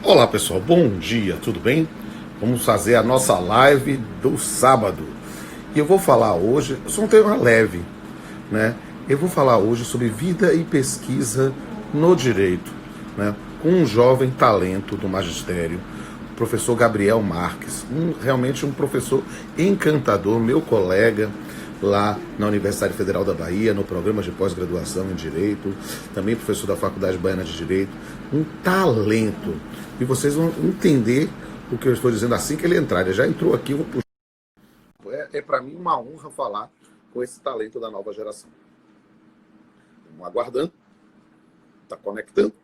Olá pessoal, bom dia, tudo bem? Vamos fazer a nossa live do sábado. E eu vou falar hoje, só um tema leve, né? Eu vou falar hoje sobre vida e pesquisa no direito, né? Com um jovem talento do magistério, o professor Gabriel Marques, realmente um professor encantador, meu colega lá na Universidade Federal da Bahia, no programa de pós-graduação em Direito, também professor da Faculdade Baiana de Direito, um talento. E vocês vão entender o que eu estou dizendo assim que ele entrar. Ele já entrou aqui, eu vou puxar. É para mim uma honra falar com esse talento da nova geração. Vamos aguardando. Está conectando.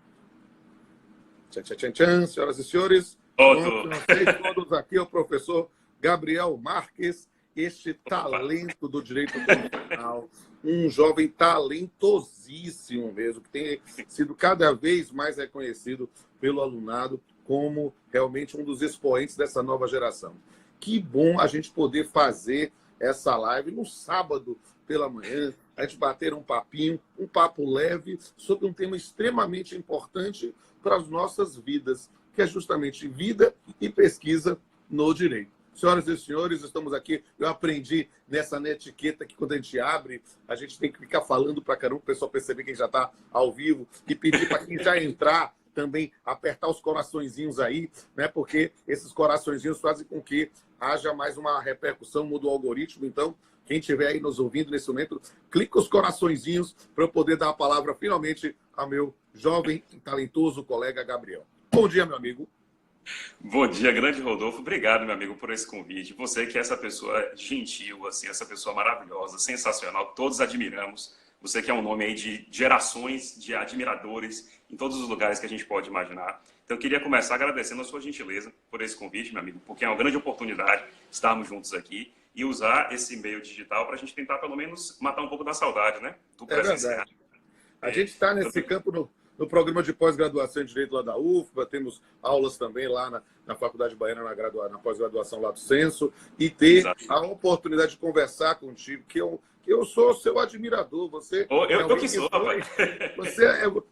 Tchan, tchan, tchan, tchan, senhoras e senhores. Vocês todos aqui, o professor Gabriel Marques, este talento do direito constitucional, um jovem talentosíssimo mesmo, que tem sido cada vez mais reconhecido pelo alunado como realmente um dos expoentes dessa nova geração. Que bom a gente poder fazer essa live no sábado pela manhã, a gente bater um papinho, um papo leve sobre um tema extremamente importante para as nossas vidas, que é justamente vida e pesquisa no direito. Senhoras e senhores, estamos aqui. Eu aprendi nessa netiqueta que quando a gente abre, a gente tem que ficar falando para caramba, o pessoal perceber quem já está ao vivo e pedir para quem já entrar também apertar os coraçõezinhos aí, né? Porque esses coraçõezinhos fazem com que haja mais uma repercussão, muda o algoritmo. Então, quem estiver aí nos ouvindo nesse momento, clica os coraçõezinhos para eu poder dar a palavra finalmente ao meu jovem e talentoso colega Gabriel. Bom dia, meu amigo. Bom dia, grande Rodolfo. Obrigado, meu amigo, por esse convite. Você que é essa pessoa gentil, assim, essa pessoa maravilhosa, sensacional, todos admiramos. Você que é um nome aí de gerações de admiradores em todos os lugares que a gente pode imaginar. Então, eu queria começar agradecendo a sua gentileza por esse convite, meu amigo, porque é uma grande oportunidade estarmos juntos aqui e usar esse meio digital para a gente tentar, pelo menos, matar um pouco da saudade, né? Do presencial. É verdade. A gente está nesse campo no programa de pós-graduação em Direito lá da UFBA, temos aulas também lá na Faculdade Baiana, na pós-graduação lá do Censo, e ter a oportunidade de conversar contigo, que eu sou seu admirador. Você eu que sou, rapaz.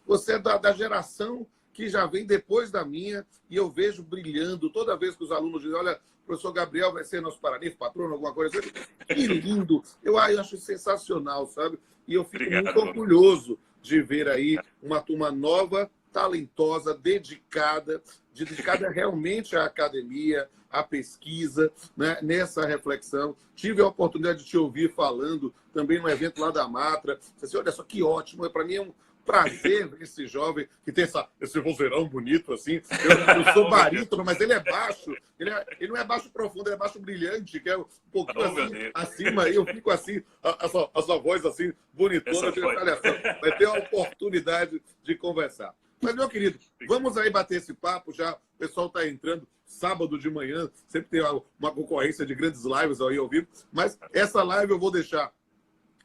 Você é da geração que já vem depois da minha, e eu vejo brilhando toda vez que os alunos dizem: olha, o professor Gabriel vai ser nosso paranif, patrono, alguma coisa assim. Que lindo! Eu acho sensacional, sabe? E eu fico muito orgulhoso de ver aí uma turma nova, talentosa, dedicada realmente à academia, à pesquisa, né, nessa reflexão. Tive a oportunidade de te ouvir falando também no evento lá da Matra. Você disse: olha só que ótimo, para mim é um prazer ver esse jovem que tem esse vozeirão bonito assim. Eu sou barítono, mas ele é baixo. Ele não é baixo profundo, ele é baixo brilhante, que é um pouquinho assim, acima. E eu fico assim, a sua voz assim, bonitona. Vai ter a oportunidade de conversar. Mas, meu querido, vamos aí bater esse papo já. O pessoal está entrando sábado de manhã. Sempre tem uma concorrência de grandes lives aí ao vivo. Mas essa live eu vou deixar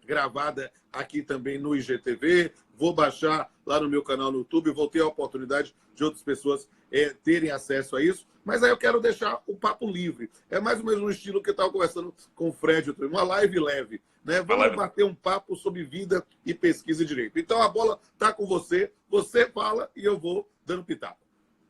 gravada aqui também no IGTV, vou baixar lá no meu canal no YouTube, vou ter a oportunidade de outras pessoas terem acesso a isso, mas aí eu quero deixar o papo livre. É mais ou menos um estilo que eu estava conversando com o Fred, uma live leve, né? Vamos bater um papo sobre vida e pesquisa e direito. Então a bola está com você, você fala e eu vou dando pitaco.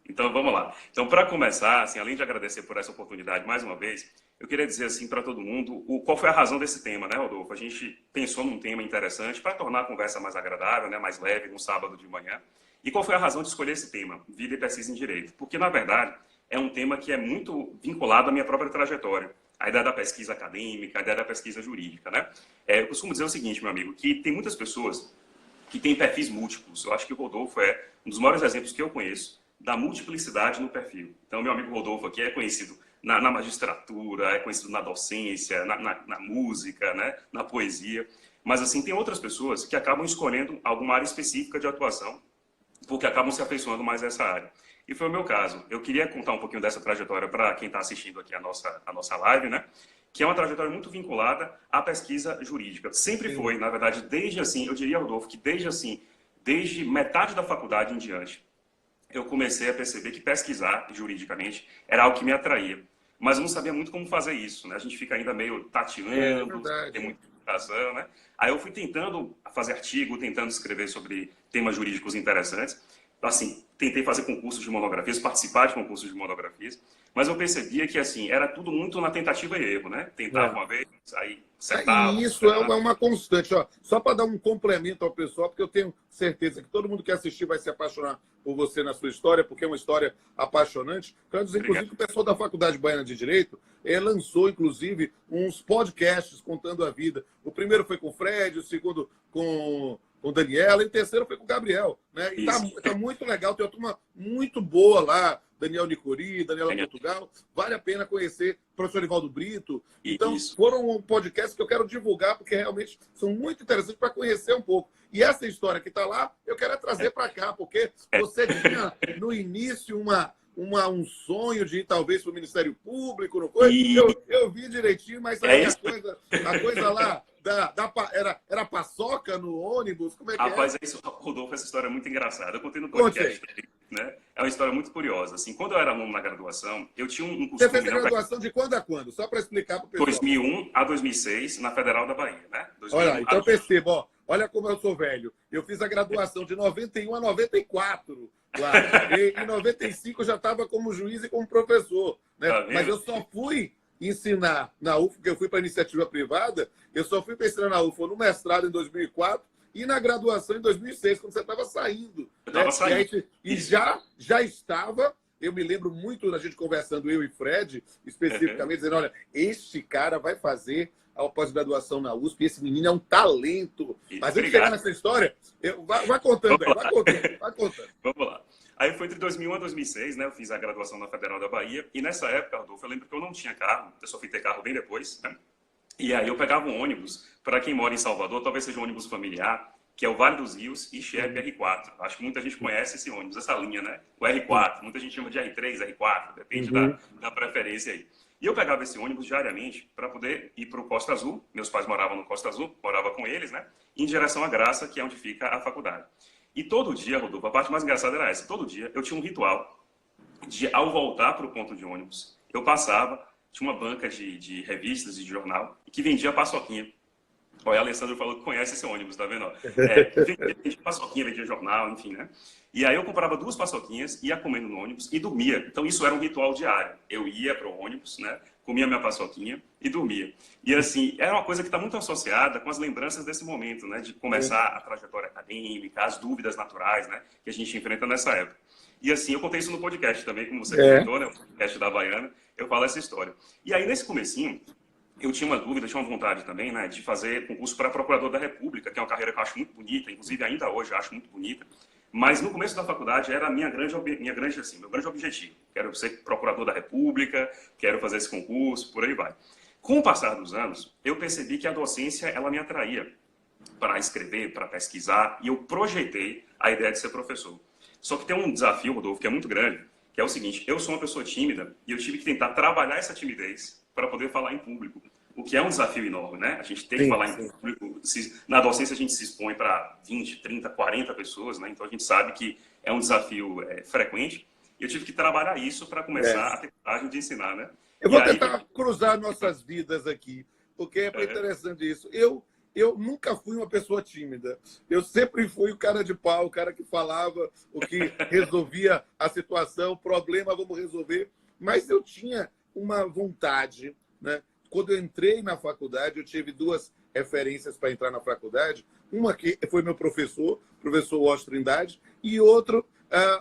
Então, vamos lá. Então, para começar, assim, além de agradecer por essa oportunidade mais uma vez, eu queria dizer assim para todo mundo qual foi a razão desse tema, né, Rodolfo? A gente pensou num tema interessante para tornar a conversa mais agradável, né, mais leve, num sábado de manhã. E qual foi a razão de escolher esse tema, vida e pesquisa em direito? Porque, na verdade, é um tema que é muito vinculado à minha própria trajetória. A ideia da pesquisa acadêmica, a ideia da pesquisa jurídica, né? Eu costumo dizer o seguinte, meu amigo, que tem muitas pessoas que têm perfis múltiplos. Eu acho que o Rodolfo é um dos maiores exemplos que eu conheço da multiplicidade no perfil. Então, meu amigo Rodolfo aqui é conhecido na magistratura, é conhecido na docência, na música, né, na poesia. Mas, assim, tem outras pessoas que acabam escolhendo alguma área específica de atuação porque acabam se afeiçoando mais a essa área. E foi o meu caso. Eu queria contar um pouquinho dessa trajetória para quem está assistindo aqui a nossa live, né? Que é uma trajetória muito vinculada à pesquisa jurídica. Sempre foi, na verdade, desde assim, eu diria, Rodolfo, que desde metade da faculdade em diante, eu comecei a perceber que pesquisar juridicamente era algo que me atraía. Mas eu não sabia muito como fazer isso, né? A gente fica ainda meio tateando, tem muita educação, né? Aí eu fui tentando fazer artigo, tentando escrever sobre temas jurídicos interessantes, assim, tentei fazer concursos de monografias, participar de concursos de monografias, mas eu percebia que, assim, era tudo muito na tentativa e erro, né? Tentava uma vez, aí acertava. E isso é uma constante. Ó. Só para dar um complemento ao pessoal, porque eu tenho certeza que todo mundo que assistir vai se apaixonar por você na sua história, porque é uma história apaixonante. Quero dizer, inclusive, que o pessoal da Faculdade Baiana de Direito lançou, inclusive, uns podcasts contando a vida. O primeiro foi com o Fred, o segundo com o Daniela, e o terceiro foi com o Gabriel. Né? E tá muito legal, tem uma turma muito boa lá, Daniel Nicori, Daniela Portugal. Vale a pena conhecer o professor Ivaldo Brito. Então, foram podcasts que eu quero divulgar, porque realmente são muito interessantes para conhecer um pouco. E essa história que está lá, eu quero trazer para cá, porque você tinha, no início, um sonho de ir, talvez, para o Ministério Público, não foi? Eu vi direitinho, mas a coisa lá era paçoca no ônibus? Como é que Rapaz, Rodolfo, essa história é muito engraçada. Eu contei no podcast. Né? É uma história muito curiosa. Assim, quando eu era aluno na graduação, eu tinha um costume... Você fez a graduação de quando a quando? Só para explicar para o pessoal. 2001 a 2006, na Federal da Bahia. Né? Olha, então perceba, ó, olha como eu sou velho. Eu fiz a graduação de 91 a 94 lá. E em 95 eu já estava como juiz e como professor. Né? Mas eu só fui ensinar na UFO, porque eu fui para iniciativa privada, eu só fui para ensinar na UFO no mestrado em 2004 e na graduação em 2006, quando você estava saindo. E já estava, eu me lembro muito da gente conversando, eu e Fred, especificamente, dizendo, olha, este cara vai fazer a pós-graduação na USP, esse menino é um talento. Mas antes de chegar nessa história, vai contando aí, vai contando. Vamos lá. Aí foi entre 2001 a 2006, né? Eu fiz a graduação na Federal da Bahia. E nessa época, Rodolfo, eu lembro que eu não tinha carro. Eu só fui ter carro bem depois, né? E aí eu pegava um ônibus, para quem mora em Salvador, talvez seja um ônibus familiar, que é o Vale dos Rios e Xerpe R4. Acho que muita gente conhece esse ônibus, essa linha, né? O R4. Muita gente chama de R3, R4, depende da preferência aí. E eu pegava esse ônibus diariamente para poder ir para o Costa Azul. Meus pais moravam no Costa Azul, morava com eles, né? Em direção à Graça, que é onde fica a faculdade. E todo dia, Rodolfo, a parte mais engraçada era essa. Todo dia eu tinha um ritual de, ao voltar para o ponto de ônibus, eu passava, tinha uma banca de revistas e de jornal, que vendia paçoquinha. Olha, a Alessandro falou que conhece esse ônibus, tá vendo? Vendia paçoquinha, vendia jornal, enfim, né? E aí eu comprava 2 paçoquinhas, ia comendo no ônibus e dormia. Então isso era um ritual diário. Eu ia para o ônibus, né? Comia minha paçoquinha e dormia. E assim, era uma coisa que está muito associada com as lembranças desse momento, né? De começar a trajetória acadêmica, as dúvidas naturais, né? Que a gente enfrenta nessa época. E assim, eu contei isso no podcast também, como você comentou, né? O podcast da Havaiana, eu falo essa história. E aí, nesse comecinho, eu tinha uma dúvida, tinha uma vontade também, né, de fazer concurso para procurador da República, que é uma carreira que eu acho muito bonita, inclusive ainda hoje eu acho muito bonita. Mas no começo da faculdade era meu grande objetivo. Quero ser procurador da República, quero fazer esse concurso, por aí vai. Com o passar dos anos, eu percebi que a docência ela me atraía para escrever, para pesquisar, e eu projetei a ideia de ser professor. Só que tem um desafio, Rodolfo, que é muito grande, que é o seguinte: eu sou uma pessoa tímida e eu tive que tentar trabalhar essa timidez para poder falar em público, o que é um desafio enorme, né? A gente tem que falar em público. Na docência a gente se expõe para 20, 30, 40 pessoas, né? Então a gente sabe que é um desafio frequente. E eu tive que trabalhar isso para começar a ter coragem de ensinar, né? Eu vou tentar cruzar nossas vidas aqui, porque é interessante isso. Eu nunca fui uma pessoa tímida. Eu sempre fui o cara de pau, o cara que falava, o que resolvia a situação, o problema, vamos resolver. Mas eu tinha uma vontade, né? Quando eu entrei na faculdade, eu tive 2 referências para entrar na faculdade. Uma que foi meu professor Washington Trindade, e outro,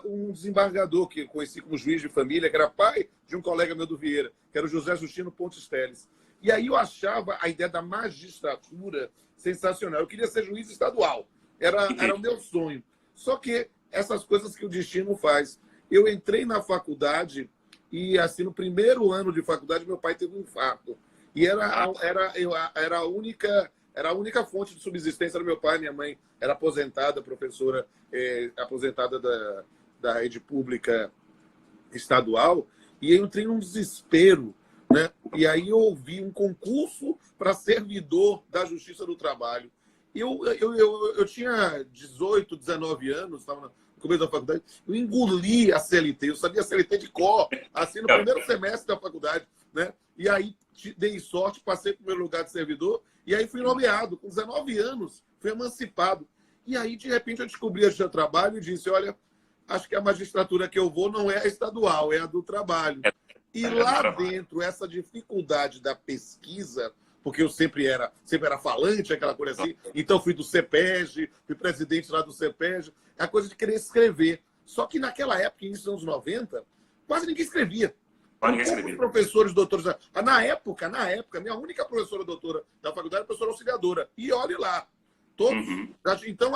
um desembargador que eu conheci como juiz de família, que era pai de um colega meu do Vieira, que era o José Justino Pontes Teles. E aí eu achava a ideia da magistratura sensacional. Eu queria ser juiz estadual. Era o meu sonho. Só que essas coisas que o destino faz. Eu entrei na faculdade e, assim, no primeiro ano de faculdade, meu pai teve um infarto. E era a única fonte de subsistência do meu pai. Minha mãe era aposentada, professora aposentada da rede pública estadual. E eu entrei num desespero, né? E aí eu ouvi um concurso para servidor da Justiça do Trabalho. Eu tinha 18, 19 anos, estava no começo da faculdade, eu engoli a CLT, eu sabia a CLT de cor, assim, no primeiro semestre da faculdade, né? E aí dei sorte, passei para o meu lugar de servidor, e aí fui nomeado, com 19 anos, fui emancipado. E aí, de repente, eu descobri a Justiça do Trabalho e disse, olha, acho que a magistratura que eu vou não é a estadual, é a do trabalho. E lá dentro, essa dificuldade da pesquisa, porque eu sempre era falante, aquela coisa assim, então fui do CEPEG, fui presidente lá do CEPEG, é a coisa de querer escrever. Só que naquela época, início dos anos 90, quase ninguém escrevia. Poucos professores, doutores. Na época, minha única professora doutora da faculdade era professora auxiliadora. E olhe lá, todos. Então,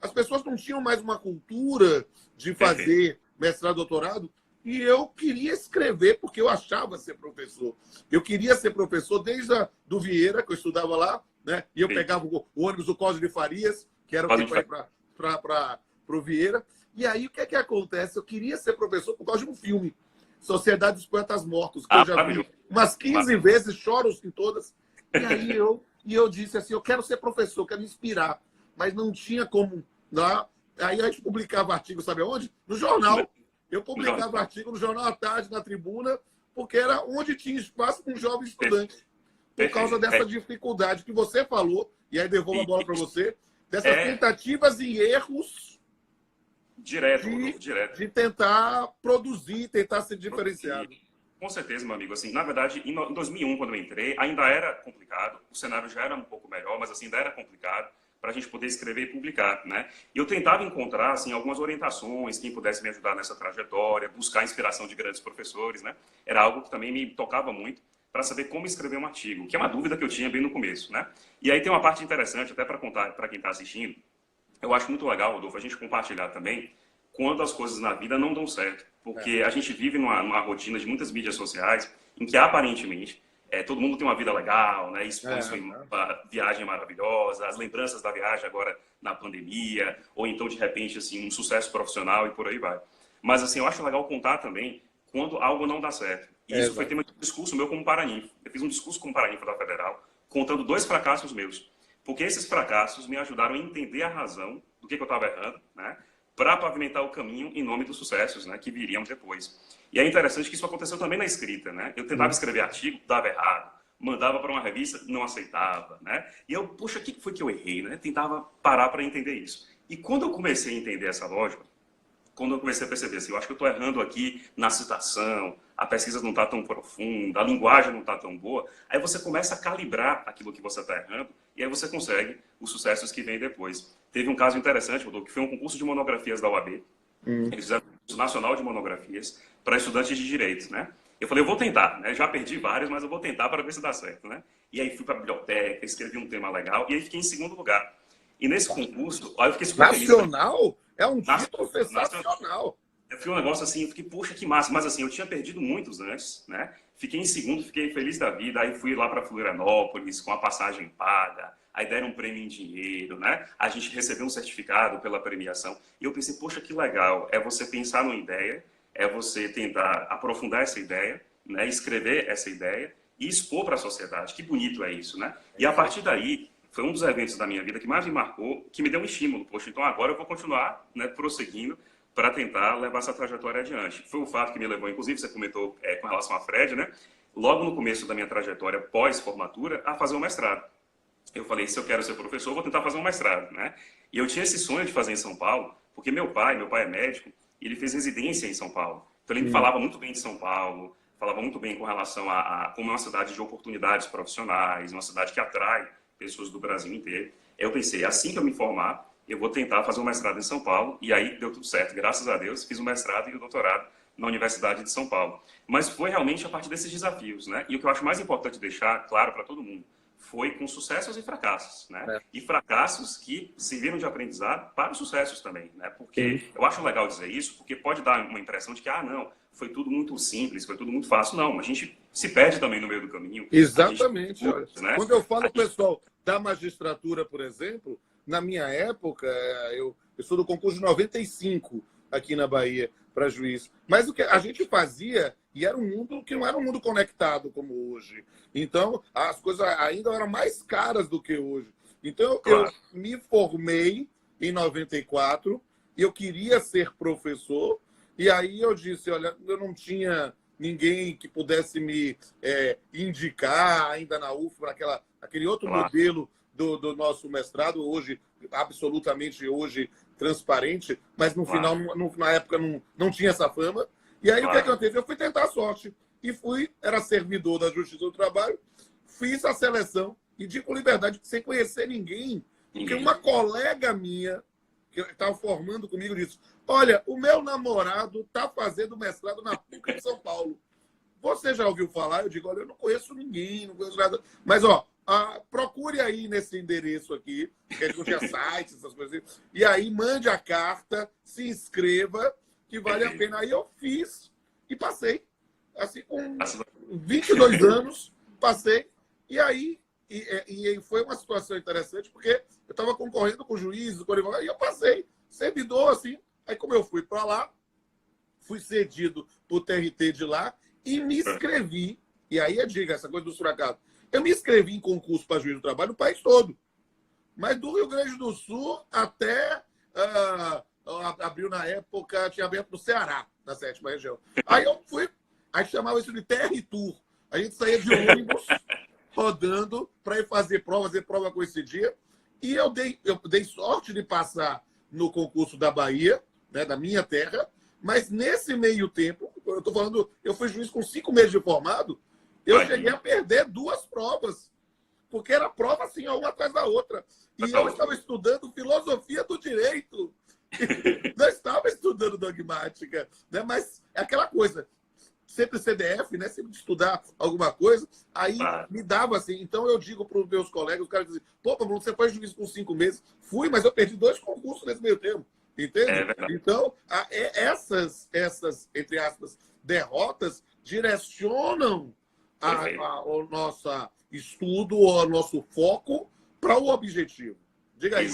as pessoas não tinham mais uma cultura de fazer mestrado, doutorado, e eu queria escrever, porque eu achava ser professor. Eu queria ser professor desde do Vieira, que eu estudava lá, né? E eu pegava o ônibus do Cosme de Farias, que era o que para o Vieira. E aí, o que é que acontece? Eu queria ser professor por causa de um filme, Sociedade dos Poetas Mortos, que eu já vi umas 15 vezes, choro em todas. E aí eu disse assim, eu quero ser professor, quero me inspirar. Mas não tinha como. Lá. Aí a gente publicava artigo, sabe aonde? No jornal. Eu publicava artigo no Jornal à Tarde, na Tribuna, porque era onde tinha espaço para um jovem estudante. Por causa dessa dificuldade que você falou, e aí devolvo a bola para você, dessas tentativas e erros direto. De tentar produzir, tentar ser diferenciado. Com certeza, meu amigo. Assim, na verdade, em 2001, quando eu entrei, ainda era complicado. O cenário já era um pouco melhor, mas assim, ainda era complicado para a gente poder escrever e publicar, né? E eu tentava encontrar, assim, algumas orientações, quem pudesse me ajudar nessa trajetória, buscar inspiração de grandes professores, né? Era algo que também me tocava muito para saber como escrever um artigo, que é uma dúvida que eu tinha bem no começo, né? E aí tem uma parte interessante, até para contar para quem está assistindo. Eu acho muito legal, Rodolfo, a gente compartilhar também quando as coisas na vida não dão certo. Porque a gente vive numa rotina de muitas mídias sociais em que, aparentemente, todo mundo tem uma vida legal, né? Expõe sua viagem maravilhosa, as lembranças da viagem agora na pandemia, ou então, de repente, assim, um sucesso profissional e por aí vai. Mas, assim, eu acho legal contar também quando algo não dá certo. E isso foi tema de discurso meu como paraninfo. Eu fiz um discurso como paraninfo da Federal, contando 2 fracassos meus. Porque esses fracassos me ajudaram a entender a razão do que eu estava errando, né? Para pavimentar o caminho em nome dos sucessos, né, que viriam depois. E é interessante que isso aconteceu também na escrita, né? Eu tentava escrever artigo, dava errado, mandava para uma revista, não aceitava, né? E eu, poxa, o que foi que eu errei, né? Tentava parar para entender isso. E quando eu comecei a entender essa lógica, quando eu comecei a perceber assim, eu acho que eu estou errando aqui na citação, a pesquisa não está tão profunda, a linguagem não está tão boa, aí você começa a calibrar aquilo que você está errando e aí você consegue os sucessos que vêm depois. Teve um caso interessante, Rodolfo, que foi um concurso de monografias da UAB. Eles fizeram um concurso nacional de monografias para estudantes de direito, né? Eu falei, eu vou tentar, né? Já perdi vários, mas eu vou tentar para ver se dá certo, né? E aí fui para a biblioteca, escrevi um tema legal e aí fiquei em segundo lugar. E nesse concurso, aí eu fiquei super feliz. Nacional? É um título sensacional. Eu fiz um negócio assim, eu fiquei, poxa, que massa. Mas assim, eu tinha perdido muitos antes, né? Fiquei em segundo, fiquei feliz da vida. Aí fui lá para Florianópolis com a passagem paga. Aí deram um prêmio em dinheiro, né? A gente recebeu um certificado pela premiação. E eu pensei, poxa, que legal. É você pensar numa ideia, é você tentar aprofundar essa ideia, né? Escrever essa ideia e expor para a sociedade. Que bonito é isso, né? E a partir daí, foi um dos eventos da minha vida que mais me marcou, que me deu um estímulo. Poxa, então agora eu vou continuar, né, prosseguindo para tentar levar essa trajetória adiante. Foi o fato que me levou, inclusive, você comentou com relação a Fred, né? Logo no começo da minha trajetória pós-formatura, a fazer um mestrado. Eu falei, se eu quero ser professor, eu vou tentar fazer um mestrado, né? E eu tinha esse sonho de fazer em São Paulo, porque meu pai é médico, e ele fez residência em São Paulo. Então ele me falava muito bem de São Paulo, falava muito bem com relação a como é uma cidade de oportunidades profissionais, uma cidade que atrai pessoas do Brasil inteiro. Eu pensei, assim que eu me formar, eu vou tentar fazer um mestrado em São Paulo, e aí deu tudo certo, graças a Deus, fiz o mestrado e o doutorado na Universidade de São Paulo. Mas foi realmente a partir desses desafios, né? E o que eu acho mais importante deixar claro para todo mundo, foi com sucessos e fracassos, né? E fracassos que serviram de aprendizado para os sucessos também, né? Porque eu acho legal dizer isso, porque pode dar uma impressão de que, não, foi tudo muito simples, foi tudo muito fácil. Não, a gente se perde também no meio do caminho. Exatamente. Gente, né? Quando eu falo, pessoal, da magistratura, por exemplo, na minha época, eu sou do concurso de 95 aqui na Bahia para juiz. Mas o que a gente fazia, e era um mundo que não era um mundo conectado como hoje. Então, as coisas ainda eram mais caras do que hoje. Então, eu me formei em 94, eu queria ser professor, e aí eu disse, olha, eu não tinha ninguém que pudesse me indicar ainda na UF para aquele outro modelo do nosso mestrado, hoje, absolutamente hoje transparente, mas no final, na época, não tinha essa fama. E aí, o que aconteceu? Eu fui tentar a sorte. E era servidor da Justiça do Trabalho, fiz a seleção, e digo com liberdade, sem conhecer ninguém, porque uma colega minha, que estava formando comigo, disse: olha, o meu namorado está fazendo mestrado na PUC de São Paulo. Você já ouviu falar? Eu digo: olha, eu não conheço ninguém, não conheço nada. Mas, procure aí nesse endereço aqui, que a gente não tinha sites, essas coisas assim. E aí, mande a carta, se inscreva, que vale a pena. Aí eu fiz e passei. Assim, com 22 anos, passei. E aí, e foi uma situação interessante, porque eu estava concorrendo com o juiz, com o advogado, e eu passei. Servidor, assim. Aí, como eu fui para lá, fui cedido para o TRT de lá e me inscrevi. E aí diga essa coisa do suracado. Eu me inscrevi em concurso para juiz do trabalho no país todo. Mas do Rio Grande do Sul até abriu na época, tinha aberto no Ceará, na 7ª região. Aí eu fui, aí chamava isso de TR-Tour. A gente saía de ônibus rodando para ir fazer prova coincidia. E eu dei sorte de passar no concurso da Bahia, né, da minha terra, mas nesse meio tempo, eu estou falando, eu fui juiz com 5 meses de formado, eu cheguei a perder 2 provas, porque era prova assim, uma atrás da outra. E eu estava estudando filosofia do direito, não estava estudando dogmática, né? Mas é aquela coisa, sempre CDF, né? Sempre de estudar alguma coisa, aí me dava assim. Então eu digo para os meus colegas, os caras dizem: pô, Pablo, você foi juiz com 5 meses. Fui, mas eu perdi 2 concursos nesse meio tempo. Entende? Então, essas, entre aspas, derrotas direcionam o nosso estudo, o nosso foco para o objetivo. Diga aí.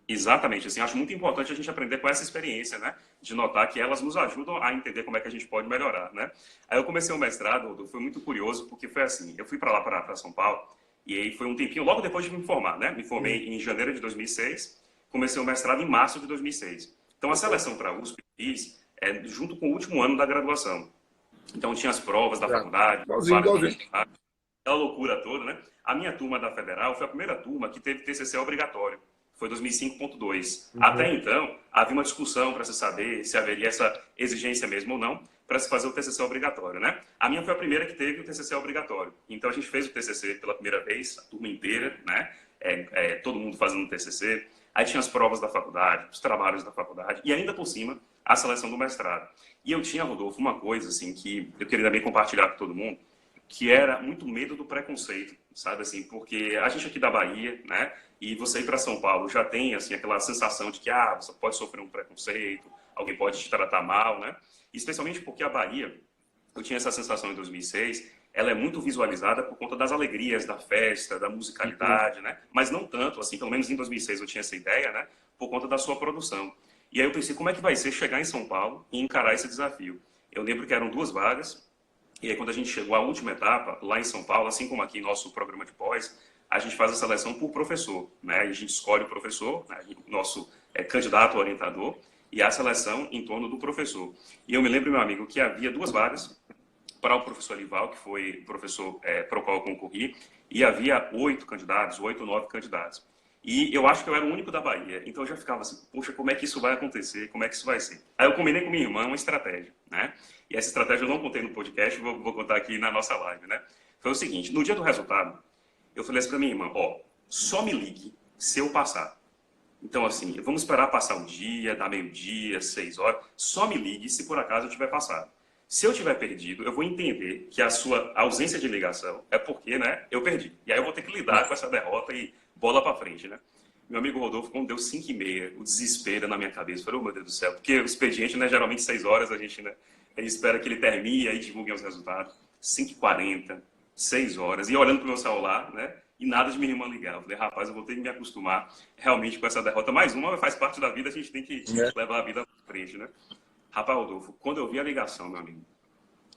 Exatamente. Assim, acho muito importante a gente aprender com essa experiência, né? De notar que elas nos ajudam a entender como é que a gente pode melhorar, né? Aí eu comecei o mestrado, foi muito curioso, porque foi assim, eu fui para lá, para São Paulo, e aí foi um tempinho, logo depois de me formar, né? Me formei em janeiro de 2006, comecei o mestrado em março de 2006. Então, a seleção para a USP fiz junto com o último ano da graduação. Então, tinha as provas da faculdade, aquela loucura toda, né? A minha turma da Federal foi a primeira turma que teve TCC obrigatório. Foi 2005.2. Até então, havia uma discussão para se saber se haveria essa exigência mesmo ou não para se fazer o TCC obrigatório, né? A minha foi a primeira que teve o TCC obrigatório. Então, a gente fez o TCC pela primeira vez, a turma inteira, né? Todo mundo fazendo o TCC. Aí tinha as provas da faculdade, os trabalhos da faculdade e ainda por cima a seleção do mestrado. E eu tinha, Rodolfo, uma coisa assim que eu queria também compartilhar com todo mundo, que era muito medo do preconceito, sabe assim, porque a gente aqui da Bahia, né, e você ir para São Paulo já tem assim aquela sensação de que você pode sofrer um preconceito, alguém pode te tratar mal, né? Especialmente porque a Bahia, eu tinha essa sensação em 2006, ela é muito visualizada por conta das alegrias da festa, da musicalidade, né? Mas não tanto, assim, pelo menos em 2006 eu tinha essa ideia, né? Por conta da sua produção. E aí eu pensei, como é que vai ser chegar em São Paulo e encarar esse desafio? Eu lembro que eram 2 vagas, e aí quando a gente chegou à última etapa, lá em São Paulo, assim como aqui em nosso programa de pós, a gente faz a seleção por professor, né? A gente escolhe o professor, né? Nosso candidato orientador, e a seleção em torno do professor. E eu me lembro, meu amigo, que havia 2 vagas, para o professor Lival, que foi o professor para o qual eu concorri, e havia 8 candidatos, 8 ou 9 candidatos. E eu acho que eu era o único da Bahia, então eu já ficava assim, poxa, como é que isso vai acontecer, como é que isso vai ser? Aí eu combinei com minha irmã uma estratégia, né? E essa estratégia eu não contei no podcast, vou contar aqui na nossa live, né? Foi o seguinte, no dia do resultado, eu falei assim para minha irmã, só me ligue se eu passar. Então, assim, vamos esperar passar um dia, dar meio-dia, 6 horas, só me ligue se por acaso eu tiver passado. Se eu tiver perdido, eu vou entender que a sua ausência de ligação é porque, né, eu perdi. E aí eu vou ter que lidar com essa derrota e bola para frente, né? Meu amigo Rodolfo, quando deu 5h30, o desespero na minha cabeça. Eu falei, meu Deus do céu, porque o expediente, né, geralmente 6 horas, a gente, né, espera que ele termine e aí divulguem os resultados. 5h40, 6 horas, e olhando pro meu celular, né, e nada de minha irmã ligar. Eu falei, rapaz, eu vou ter que me acostumar realmente com essa derrota. Mais uma, faz parte da vida, a gente tem que levar a vida para frente, né? Rapaz, Rodolfo, quando eu vi a ligação, meu amigo,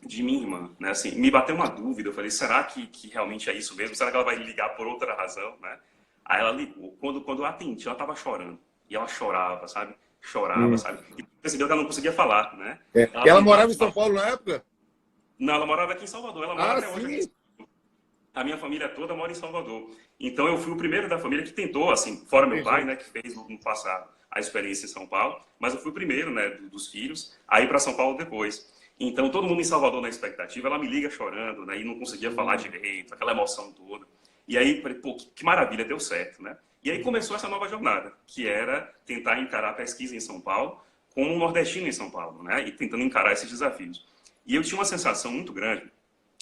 de minha irmã, né, assim, me bateu uma dúvida. Eu falei, será que realmente é isso mesmo? Será que ela vai ligar por outra razão, né? Aí ela ligou. Quando eu atendi, ela estava chorando. E ela chorava, sabe? Chorava, sabe? E percebeu que ela não conseguia falar, né? Ela morava em São Paulo na época? Não, ela morava aqui em Salvador. Ela mora até hoje aqui. a minha família toda mora em Salvador. Então eu fui o primeiro da família que tentou, assim, fora meu pai, né, que fez no passado a experiência em São Paulo, mas eu fui o primeiro, né, dos filhos, a ir para São Paulo depois. Então todo mundo em Salvador na expectativa, ela me liga chorando, né, e não conseguia falar direito, aquela emoção toda. E aí, falei, pô, que maravilha, deu certo, né? E aí começou essa nova jornada, que era tentar encarar a pesquisa em São Paulo como um nordestino em São Paulo, né, e tentando encarar esses desafios. E eu tinha uma sensação muito grande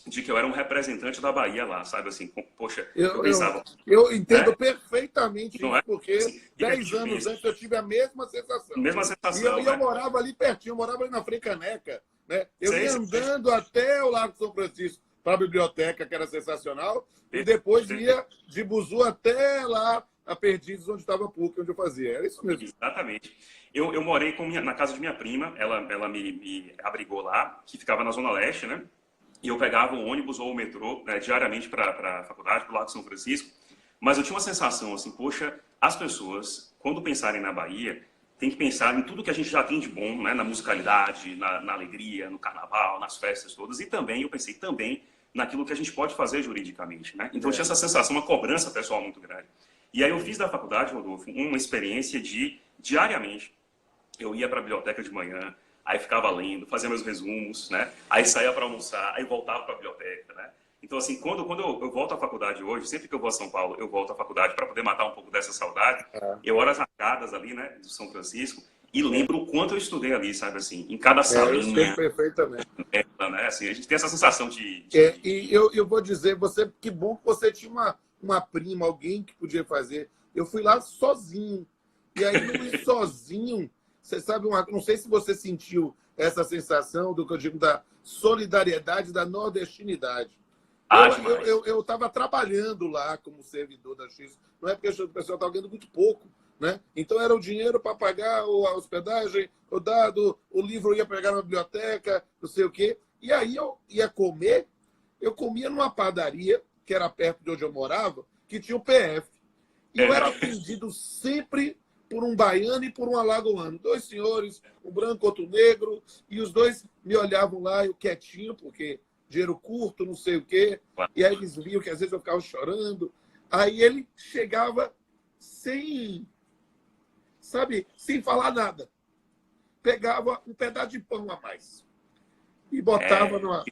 de que eu era um representante da Bahia lá, sabe? Assim, poxa, eu pensava... Eu entendo né? perfeitamente Não isso, é? porque Assim, 10 anos antes eu tive a mesma sensação. mesma sensação, E eu né? morava ali pertinho, eu morava ali na Frecaneca, né? Eu Sei, ia sei, andando até o Lago São Francisco para a biblioteca, que era sensacional, e sei, depois sei. ia de Buzu até lá, a Perdizes, onde estava a PUC, onde eu fazia. Era isso mesmo. Exatamente. Eu morei na casa de minha prima, ela me abrigou lá, que ficava na Zona Leste, né? E eu pegava o ônibus ou o metrô, né, diariamente para a faculdade, para o Lago São Francisco. Mas eu tinha uma sensação assim, poxa, as pessoas, quando pensarem na Bahia, tem que pensar em tudo que a gente já tem de bom, né, na musicalidade, na alegria, no carnaval, nas festas todas. E também, eu pensei também naquilo que a gente pode fazer juridicamente, né? Então tinha essa sensação, uma cobrança pessoal muito grande. E aí eu fiz da faculdade, Rodolfo, uma experiência de, diariamente, eu ia para a biblioteca de manhã, aí ficava lendo, fazia meus resumos, né? Aí saía para almoçar, aí voltava para a biblioteca, né? Então, assim, quando eu volto à faculdade hoje, sempre que eu vou a São Paulo, eu volto à faculdade para poder matar um pouco dessa saudade. Eu olho as arcadas ali, né, do São Francisco, e lembro o quanto eu estudei ali, sabe, assim, em cada Eu sei salinha, perfeitamente. né? Assim, a gente tem essa sensação E eu vou dizer, você, que bom que você tinha uma prima, alguém que podia fazer. Eu fui lá sozinho. E aí, não ir sozinho, você sabe, não sei se você sentiu essa sensação do que eu digo da solidariedade, da nordestinidade. demais. Eu estava trabalhando lá como servidor da X, não é porque o pessoal estava ganhando muito pouco, né? Então era o dinheiro para pagar a hospedagem, o dado, o livro eu ia pegar na biblioteca, não sei o quê. E aí eu ia comer, eu comia numa padaria, que era perto de onde eu morava, que tinha o PF. E eu era atendido sempre por um baiano e por um alagoano. Dois senhores, um branco, outro negro, e os dois me olhavam lá, eu quietinho, porque dinheiro curto, não sei o quê. E aí eles viam que às vezes eu ficava chorando. Aí ele chegava sem, sabe, sem falar nada. Pegava um pedaço de pão a mais e botava numa...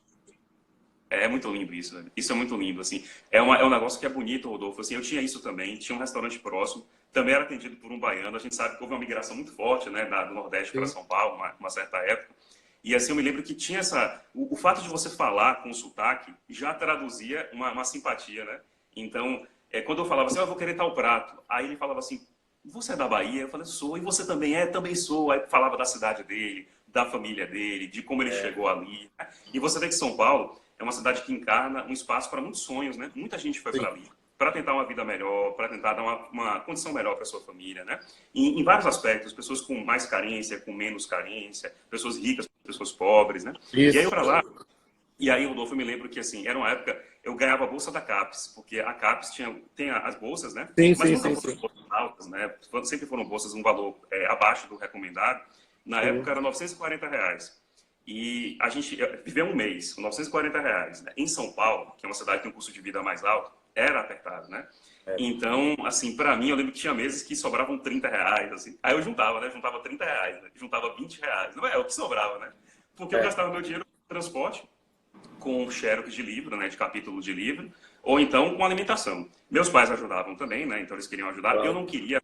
É muito lindo isso, né? Isso é muito lindo, assim. É um negócio que é bonito, Rodolfo. Assim, eu tinha isso também, tinha um restaurante próximo, também era atendido por um baiano. A gente sabe que houve uma migração muito forte, né, do Nordeste para São Paulo, uma certa época. E assim, eu me lembro que tinha essa... O fato de você falar com sotaque já traduzia uma simpatia, né? Então, quando eu falava assim, eu vou querer tal prato, aí ele falava assim, você é da Bahia? Eu falei, sou. E você também é? Também sou. Aí falava da cidade dele, da família dele, de como ele chegou ali. Né? E você vê que São Paulo é uma cidade que encarna um espaço para muitos sonhos, né? Muita gente foi para ali para tentar uma vida melhor, para tentar dar uma condição melhor para sua família, né? Em vários aspectos, pessoas com mais carência, com menos carência, pessoas ricas, pessoas pobres, né? Isso. E aí eu para lá, e aí, Rodolfo, eu me lembro que, assim, era uma época, eu ganhava a bolsa da CAPES, porque a CAPES tem as bolsas, né? Mas nunca foram bolsas altas, né? Sempre foram bolsas um valor abaixo do recomendado. Na época, era R$ 940. E a gente viveu um mês com R$ 940. Né? Em São Paulo, que é uma cidade que tem um custo de vida mais alto, era apertado, né? Então, assim, para mim, eu lembro que tinha meses que sobravam R$ 30, assim. Aí eu juntava, né? Juntava R$ 30, né? Juntava R$ 20. Não é o que sobrava, né? Porque eu gastava meu dinheiro com transporte, com xerox de livro, né? De capítulo de livro, ou então com alimentação. Meus pais ajudavam também, né? Então eles queriam ajudar. Eu não queria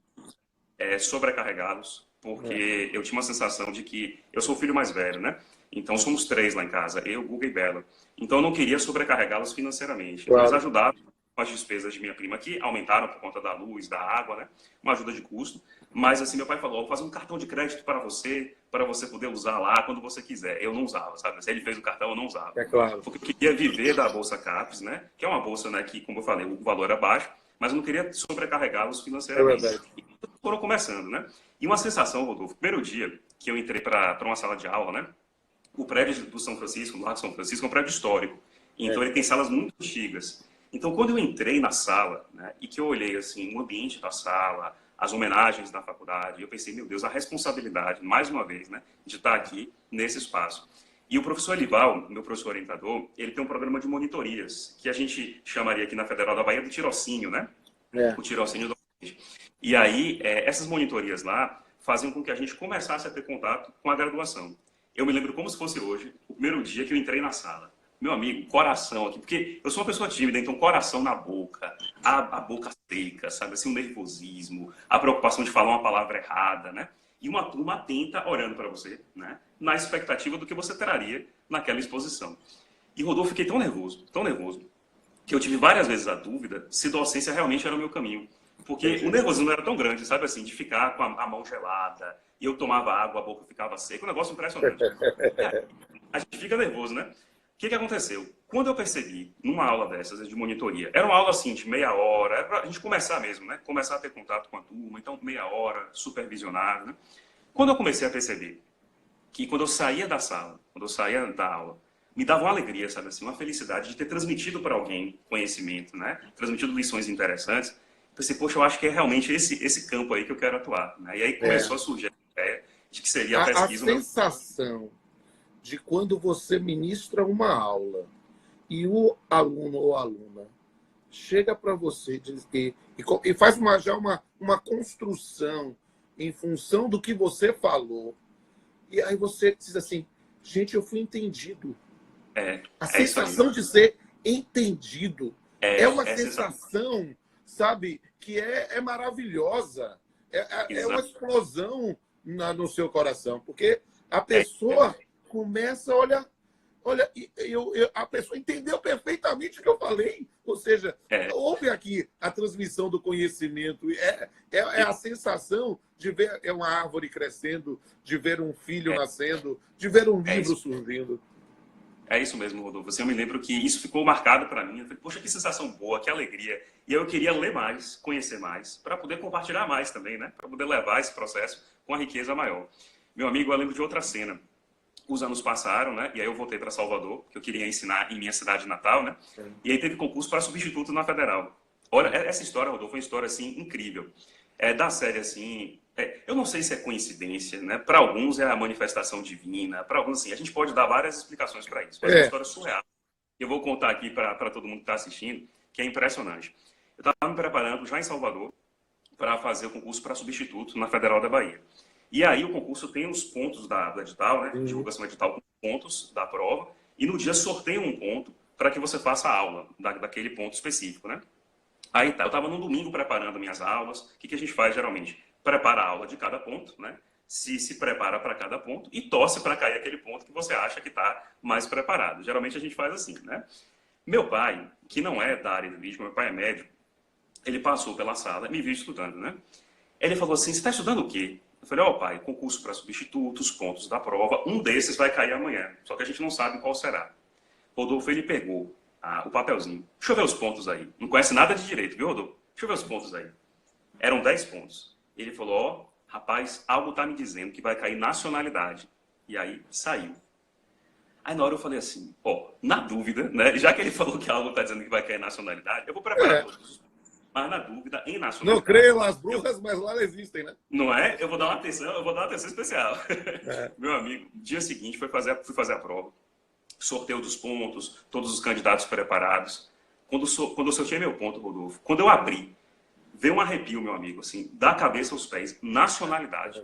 sobrecarregá-los, porque eu tinha uma sensação de que eu sou o filho mais velho, né? Então somos 3 lá em casa, eu, Guga e Bela. Então eu não queria sobrecarregá-los financeiramente. Então, eles ajudavam com as despesas de minha prima, que aumentaram por conta da luz, da água, né? Uma ajuda de custo. Mas assim, meu pai falou, vou fazer um cartão de crédito para você poder usar lá quando você quiser. Eu não usava, sabe? Se ele fez o cartão, eu não usava. É claro. Porque eu queria viver da Bolsa CAPES, né? Que é uma bolsa, né, que, como eu falei, o valor é baixo, mas eu não queria sobrecarregá-los financeiramente. E foram começando, né? E uma sensação, Rodolfo, primeiro dia que eu entrei para uma sala de aula, né? O prédio do São Francisco, do Lago São Francisco, é um prédio histórico. Então, ele tem salas muito antigas. Então, quando eu entrei na sala, né, e que eu olhei, assim, o ambiente da sala, as homenagens da faculdade, eu pensei, meu Deus, a responsabilidade, mais uma vez, né, de estar aqui nesse espaço. E o professor Elival, meu professor orientador, ele tem um programa de monitorias, que a gente chamaria aqui na Federal da Bahia do tirocínio, né? O tirocínio do... E aí, essas monitorias lá faziam com que a gente começasse a ter contato com a graduação. Eu me lembro como se fosse hoje, o primeiro dia que eu entrei na sala. Meu amigo, coração aqui, porque eu sou uma pessoa tímida, então coração na boca, a boca seca, sabe, assim, o nervosismo, a preocupação de falar uma palavra errada, né? E uma turma atenta olhando para você, né? Na expectativa do que você traria naquela exposição. E, Rodolfo, fiquei tão nervoso, que eu tive várias vezes a dúvida se docência realmente era o meu caminho. Porque o nervosismo não era tão grande, sabe, assim, de ficar com a mão gelada, e eu tomava água, a boca ficava seca, um negócio impressionante. A gente fica nervoso, né? O que aconteceu? Quando eu percebi, numa aula dessas, de monitoria, era uma aula assim, de meia hora, era pra gente começar mesmo, né? Começar a ter contato com a turma, então meia hora, supervisionado, né? Quando eu comecei a perceber que quando eu saía da sala, quando eu saía da aula, me dava uma alegria, sabe assim, uma felicidade de ter transmitido para alguém conhecimento, né? Transmitido lições interessantes. Eu pensei, poxa, eu acho que é realmente esse campo aí que eu quero atuar, né? E aí começou a surgir a ideia de que seria a pesquisa... A sensação de quando você ministra uma aula e o aluno ou aluna chega para você e faz já uma construção em função do que você falou, e aí você diz assim, gente, eu fui entendido. A sensação de ser entendido é uma sensação, sabe, que é maravilhosa. É uma explosão no seu coração, porque a pessoa começa, olha, a pessoa entendeu perfeitamente o que eu falei. Ou seja, houve aqui a transmissão do conhecimento. É a sensação de ver uma árvore crescendo, de ver um filho nascendo, de ver um livro surgindo. É isso mesmo, Rodolfo. Assim, eu me lembro que isso ficou marcado para mim. Eu falei, poxa, que sensação boa, que alegria. E eu queria ler mais, conhecer mais, para poder compartilhar mais também, né? Para poder levar esse processo com a riqueza maior. Meu amigo, eu lembro de outra cena. Os anos passaram, né? E aí eu voltei para Salvador, que eu queria ensinar em minha cidade natal, né? E aí teve concurso para substituto na Federal. Olha, essa história, Rodolfo, foi uma história, assim, incrível. Da série, assim... eu não sei se é coincidência, né? Para alguns é a manifestação divina, para alguns, assim, a gente pode dar várias explicações para isso. Mas é uma história surreal. Eu vou contar aqui para todo mundo que está assistindo, que é impressionante. Eu estava me preparando já em Salvador para fazer o concurso para substituto na Federal da Bahia. E aí o concurso tem os pontos do edital, né? Divulgação do edital com pontos da prova. E no dia sorteia um ponto para que você faça a aula daquele ponto específico, né? Aí tá, eu estava no domingo preparando minhas aulas. O que a gente faz geralmente? Prepara a aula de cada ponto, né? Se prepara para cada ponto e torce para cair aquele ponto que você acha que está mais preparado. Geralmente a gente faz assim, né? Meu pai, que não é da área jurídica, meu pai é médico, ele passou pela sala, me viu estudando, né? Ele falou assim, você está estudando o quê? Eu falei, pai, concurso para substitutos, pontos da prova, um desses vai cair amanhã, só que a gente não sabe qual será. Rodolfo, ele pegou o papelzinho, deixa eu ver os pontos aí, não conhece nada de direito, viu, Rodolfo? Deixa eu ver os pontos aí. Eram 10 pontos. Ele falou, rapaz, algo está me dizendo que vai cair nacionalidade. E aí, saiu. Aí na hora eu falei assim, na dúvida, né, já que ele falou que algo está dizendo que vai cair nacionalidade, eu vou preparar todos os pontos. Mas na dúvida, em nacionalidade... Não creio nas bruxas, mas lá existem, né? Não é? Eu vou dar uma atenção especial. Meu amigo, dia seguinte fui fazer a prova. Sorteio dos pontos, todos os candidatos preparados. Quando eu sorteei meu ponto, Rodolfo, quando eu abri, veio um arrepio, meu amigo, assim, da cabeça aos pés, nacionalidade.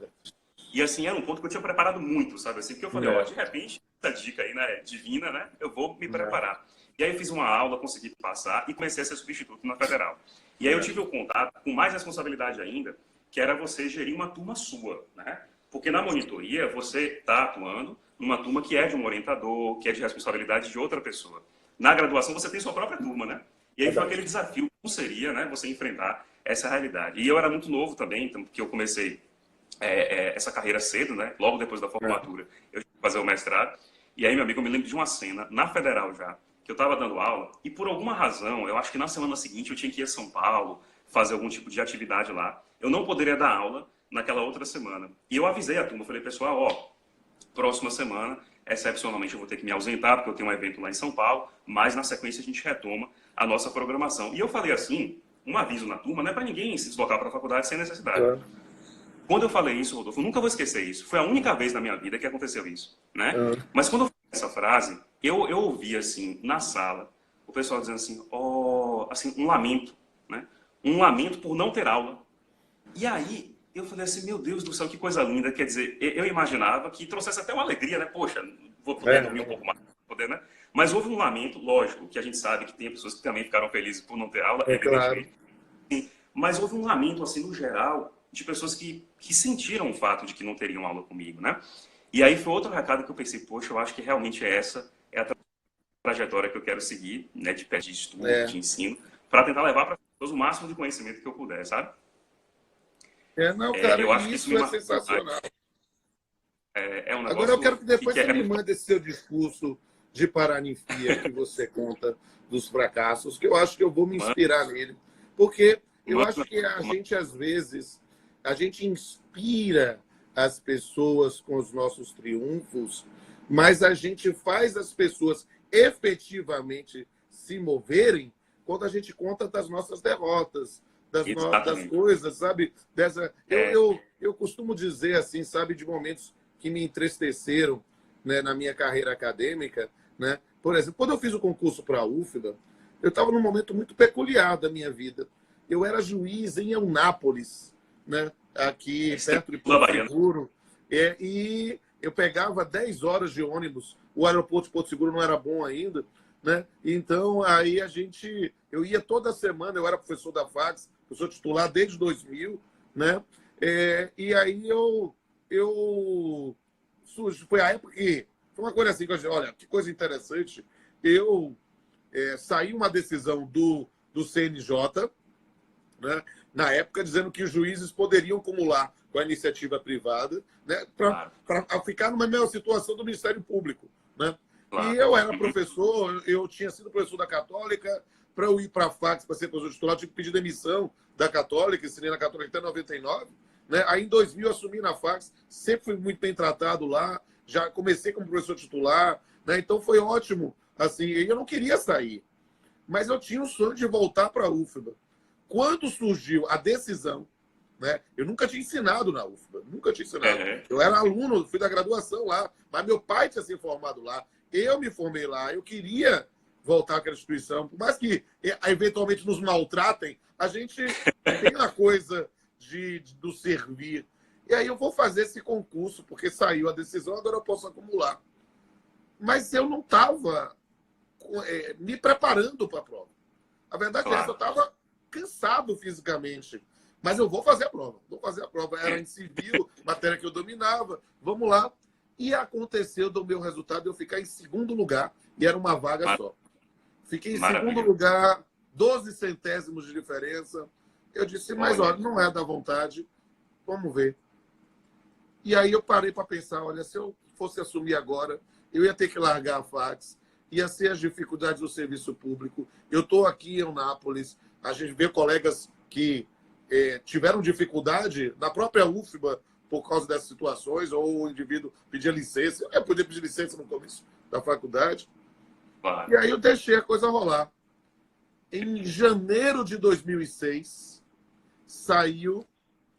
E assim, era um ponto que eu tinha preparado muito, sabe? Assim, porque eu falei, de repente, essa dica aí, né, divina, né? Eu vou me preparar. E aí eu fiz uma aula, consegui passar e comecei a ser substituto na Federal. E aí eu tive o contato com mais responsabilidade ainda, que era você gerir uma turma sua, né? Porque na monitoria você está atuando numa turma que é de um orientador, que é de responsabilidade de outra pessoa. Na graduação você tem sua própria turma, né? E aí foi aquele desafio, como seria, né, você enfrentar essa realidade. E eu era muito novo também, então, porque eu comecei essa carreira cedo, né? Logo depois da formatura, eu tive que fazer o mestrado. E aí, meu amigo, eu me lembro de uma cena, na Federal já, que eu estava dando aula, e por alguma razão, eu acho que na semana seguinte eu tinha que ir a São Paulo, fazer algum tipo de atividade lá. Eu não poderia dar aula naquela outra semana. E eu avisei a turma, falei, pessoal, próxima semana, excepcionalmente eu vou ter que me ausentar, porque eu tenho um evento lá em São Paulo, mas na sequência a gente retoma a nossa programação. E eu falei assim, um aviso na turma, não é para ninguém se deslocar para a faculdade sem necessidade. Quando eu falei isso, Rodolfo, eu nunca vou esquecer isso. Foi a única vez na minha vida que aconteceu isso, né? Mas quando eu essa frase, eu ouvi, assim, na sala, o pessoal dizendo assim, oh, assim, um lamento, né? Um lamento por não ter aula. E aí, eu falei assim, meu Deus do céu, que coisa linda. Quer dizer, eu imaginava que trouxesse até uma alegria, né? Poxa, vou poder dormir um pouco mais, poder, né? Mas houve um lamento, lógico, que a gente sabe que tem pessoas que também ficaram felizes por não ter aula, É claro. evidentemente. Sim. Mas houve um lamento, assim, no geral, de pessoas que sentiram o fato de que não teriam aula comigo, né? E aí foi outro recado que eu pensei, poxa, eu acho que realmente essa é a trajetória que eu quero seguir, né? De estudo, É. de ensino, para tentar levar para as pessoas o máximo de conhecimento que eu puder, sabe? Não, cara, Eu acho e que isso isso me é marcou demais. sensacional. É um Agora eu quero negócio que depois que você é me mande esse seu discurso de paraninfia que você conta dos fracassos, que eu acho que eu vou me humano, inspirar nele. Porque eu humano, acho que a humano. gente, às vezes, a gente inspira as pessoas com os nossos triunfos, mas a gente faz as pessoas efetivamente se moverem quando a gente conta das nossas derrotas, das Exatamente. coisas, sabe? É, Eu costumo dizer assim, sabe, de momentos que me entristeceram, né, na minha carreira acadêmica, né? Por exemplo, quando eu fiz o concurso para a UFBA, eu estava num momento muito peculiar da minha vida. Eu era juiz em Eunápolis, né? Aqui esse perto de da Porto Bahia, né? Seguro, e eu pegava 10 horas de ônibus. O aeroporto de Porto Seguro não era bom ainda, né? Então aí eu ia toda semana. Eu era professor da FACS, professor titular desde 2000, né? E aí eu foi a época que foi uma coisa assim que eu disse, olha, que coisa interessante. Eu saiu uma decisão do CNJ, né, na época, dizendo que os juízes poderiam acumular com a iniciativa privada, né, Claro, para ficar numa mesma situação do Ministério Público. Né? E claro. eu era Uhum. professor, eu tinha sido professor da Católica. Para eu ir para a FACS, para ser professor titular, eu tive que pedir demissão da Católica, ensinei na Católica até 99. Né? Aí, em 2000, eu assumi na FACS, sempre fui muito bem tratado lá, já comecei como professor titular, né? Então foi ótimo. Assim, eu não queria sair, mas eu tinha o sonho de voltar para a UFBA. Quando surgiu a decisão, né? Eu nunca tinha ensinado na UFBA, nunca tinha ensinado. É, Eu era aluno, fui da graduação lá, mas meu pai tinha se formado lá, eu me formei lá, eu queria voltar àquela instituição, por mais que eventualmente nos maltratem, a gente tem a coisa do servir. E aí eu vou fazer esse concurso, porque saiu a decisão, agora eu posso acumular. Mas eu não estava me preparando para a prova. A verdade é essa, eu claro. estava cansado fisicamente. Mas eu vou fazer a prova. Vou fazer a prova. Era em civil, matéria que eu dominava. Vamos lá. E aconteceu do meu resultado eu ficar em segundo lugar. E era uma vaga Mar- só. Fiquei em segundo Maravilha. lugar, 12 centésimos de diferença. Eu disse, mas Olha, olha, não é da vontade. Vamos ver. E aí eu parei para pensar, olha, se eu fosse assumir agora, eu ia ter que largar a fax, ia ser as dificuldades do serviço público. Eu estou aqui em Eunápolis, a gente vê colegas que tiveram dificuldade na própria UFBA por causa dessas situações, ou o indivíduo pedia licença. Eu ia poder pedir licença no começo da faculdade. claro. E aí eu deixei a coisa rolar. Em janeiro de 2006, saiu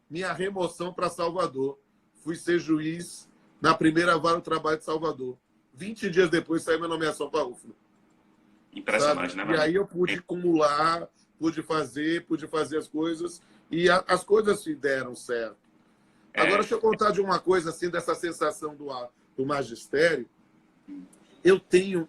minha remoção para Salvador. Fui ser juiz na primeira vara do trabalho de Salvador. 20 dias depois saiu minha nomeação para a UFLA. Impressionante, né, E meu aí amigo? eu pude acumular, pude fazer as coisas, e as coisas se deram certo. Agora, É, deixa eu contar de uma coisa assim, dessa sensação do magistério. Eu tenho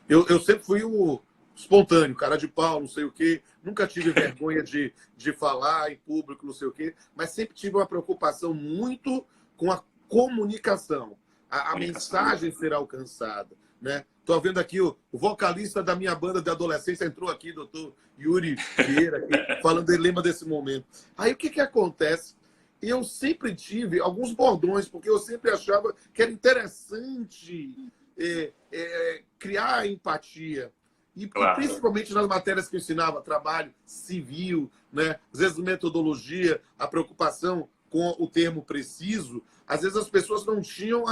eu sempre fui o espontâneo, cara de pau, não sei o quê. Nunca tive vergonha de falar em público, não sei o quê, mas sempre tive uma preocupação muito com a comunicação, a comunicação. mensagem ser alcançada. Né? Estou vendo aqui o vocalista da minha banda de adolescência entrou aqui, doutor Yuri Vieira, aqui, falando, ele lembra desse momento. Aí o que acontece? Eu sempre tive alguns bordões, porque eu sempre achava que era interessante criar empatia. E Claro. principalmente nas matérias que eu ensinava, trabalho civil, né? Às vezes metodologia, a preocupação com o termo preciso, às vezes as pessoas não tinham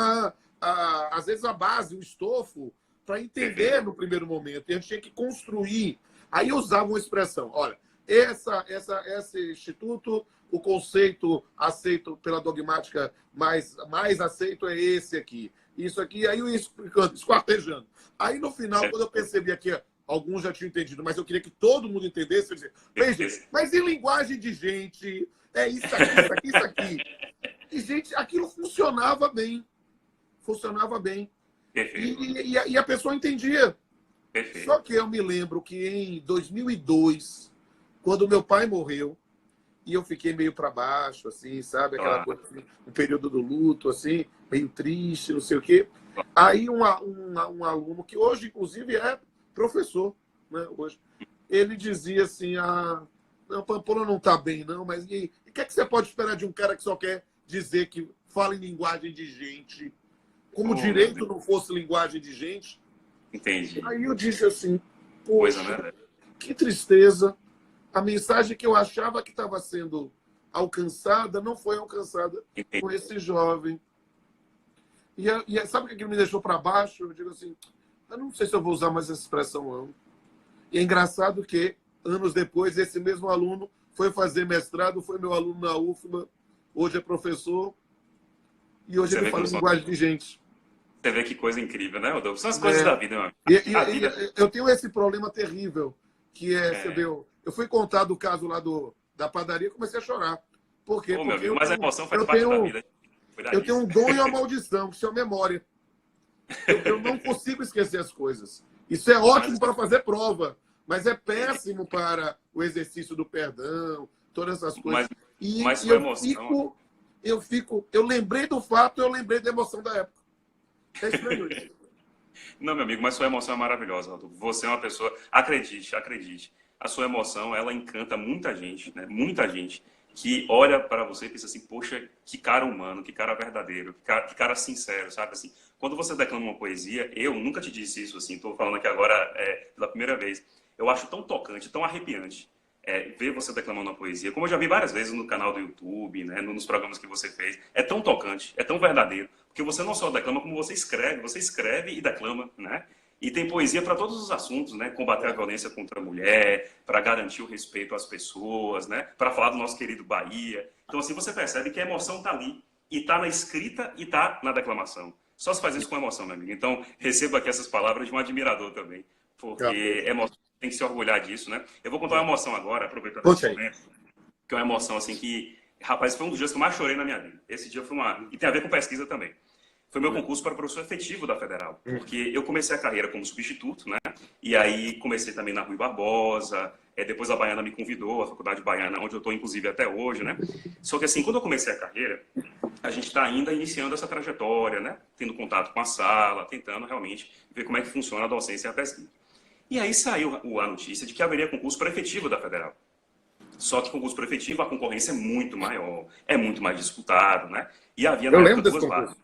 às vezes a base, o estofo, para entender no primeiro momento. E a gente tinha que construir. Aí eu usava uma expressão, olha, esse instituto, o conceito aceito pela dogmática mais aceito é esse aqui. isso aqui, aí eu ia explicando, esquartejando. Aí no final, quando eu percebi que alguns já tinham entendido, mas eu queria que todo mundo entendesse, eu dizia, bem, gente, mas em linguagem de gente, é isso aqui, isso aqui, isso aqui. E, gente, aquilo funcionava bem. Funcionava bem. E a pessoa entendia. Perfeito. Só que eu me lembro que em 2002, quando meu pai morreu, e eu fiquei meio para baixo, assim, sabe? Aquela coisa, assim, um período do luto, assim, meio triste, não sei o quê. Aí um aluno, que hoje, inclusive, é professor, né? Hoje, ele dizia assim, não, Pamplona não está bem, não, mas o que é que você pode esperar de um cara que só quer dizer que fala em linguagem de gente, como direito não fosse linguagem de gente? Entendi. Aí eu disse assim, poxa, que tristeza. A mensagem que eu achava que estava sendo alcançada não foi alcançada com esse jovem. E sabe o que me deixou para baixo? Eu digo assim, eu não sei se eu vou usar mais essa expressão, não. E é engraçado que, anos depois, esse mesmo aluno foi fazer mestrado, foi meu aluno na UFBA, hoje é professor, e hoje ele fala linguagem de gente. Você vê que coisa incrível, né, Rodolfo? São as coisas da vida, mano. Eu tenho esse problema terrível, que você vê, eu fui contar do caso lá da padaria e comecei a chorar. Por quê? Porque amigo, mas a emoção faz parte da vida. Eu tenho um dom e uma maldição, que se chama memória. Eu não consigo esquecer as coisas. Isso é ótimo para fazer prova, mas é péssimo para o exercício do perdão, todas essas coisas. Eu lembrei do fato, eu lembrei da emoção da época. É estranho isso. Não, meu amigo, mas sua emoção é maravilhosa, Rodolfo. Você é uma pessoa... Acredite. A sua emoção, ela encanta muita gente, né? Muita gente que olha para você e pensa assim, poxa, que cara humano, que cara verdadeiro, que cara sincero, sabe? Assim, quando você declama uma poesia, eu nunca te disse isso, assim, estou falando aqui agora pela primeira vez. Eu acho tão tocante, tão arrepiante ver você declamando uma poesia, como eu já vi várias vezes no canal do YouTube, né, nos programas que você fez. É tão tocante, é tão verdadeiro, porque você não só declama, como você escreve e declama, né? E tem poesia para todos os assuntos, né? Combater a violência contra a mulher, para garantir o respeito às pessoas, né? Para falar do nosso querido Bahia. Então, assim, você percebe que a emoção está ali. E está na escrita e está na declamação. Só se faz isso com emoção, meu amigo. Então, receba aqui essas palavras de um admirador também. Porque emoção tem que se orgulhar disso, né? Eu vou contar uma emoção agora, aproveitando esse momento. Que é uma emoção, assim, que... Rapaz, foi um dos dias que eu mais chorei na minha vida. Esse dia foi uma... E tem a ver com pesquisa também. Foi meu concurso para professor efetivo da Federal, porque eu comecei a carreira como substituto, né? E aí comecei também na Rui Barbosa, depois a Baiana me convidou, a Faculdade Baiana, onde eu estou inclusive até hoje, né? Só que assim, quando eu comecei a carreira, a gente está ainda iniciando essa trajetória, né? Tendo contato com a sala, tentando realmente ver como é que funciona a docência e a pesquisa. E aí saiu a notícia de que haveria concurso para efetivo da Federal. Só que concurso para efetivo, a concorrência é muito maior, é muito mais disputado, né? E havia na época duas vagas.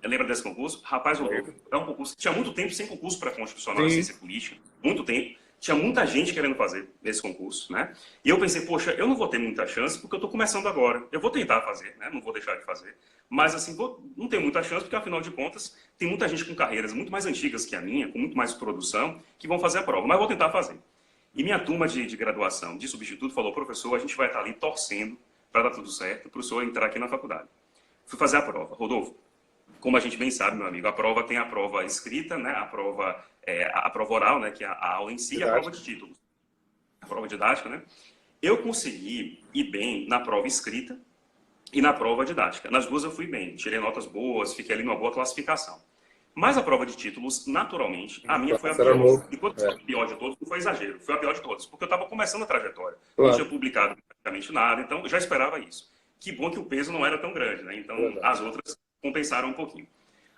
Lembra desse concurso? Rapaz, é um concurso que tinha muito tempo sem concurso pré-constitucional e ciência política. Muito tempo. Tinha muita gente querendo fazer esse concurso, né? E eu pensei, poxa, eu não vou ter muita chance porque eu estou começando agora. Eu vou tentar fazer, né? Não vou deixar de fazer. Mas, assim, não tenho muita chance porque, afinal de contas, tem muita gente com carreiras muito mais antigas que a minha, com muito mais produção, que vão fazer a prova. Mas eu vou tentar fazer. E minha turma de graduação, de substituto, falou, professor, a gente vai estar ali torcendo para dar tudo certo, para o senhor entrar aqui na faculdade. Fui fazer a prova. Rodolfo, como a gente bem sabe, meu amigo, a prova tem a prova escrita, né? A prova oral, né? Que é a aula em si, e a prova de títulos. A prova didática, né? Eu consegui ir bem na prova escrita e na prova didática. Nas duas eu fui bem, tirei notas boas, fiquei ali numa boa classificação. Mas a prova de títulos, naturalmente, a minha foi a pior. E quando foi a pior de todos, não foi exagero, foi a pior de todos, porque eu estava começando a trajetória. Não tinha publicado praticamente nada, então eu já esperava isso. Que bom que o peso não era tão grande, né? Então as outras compensaram um pouquinho.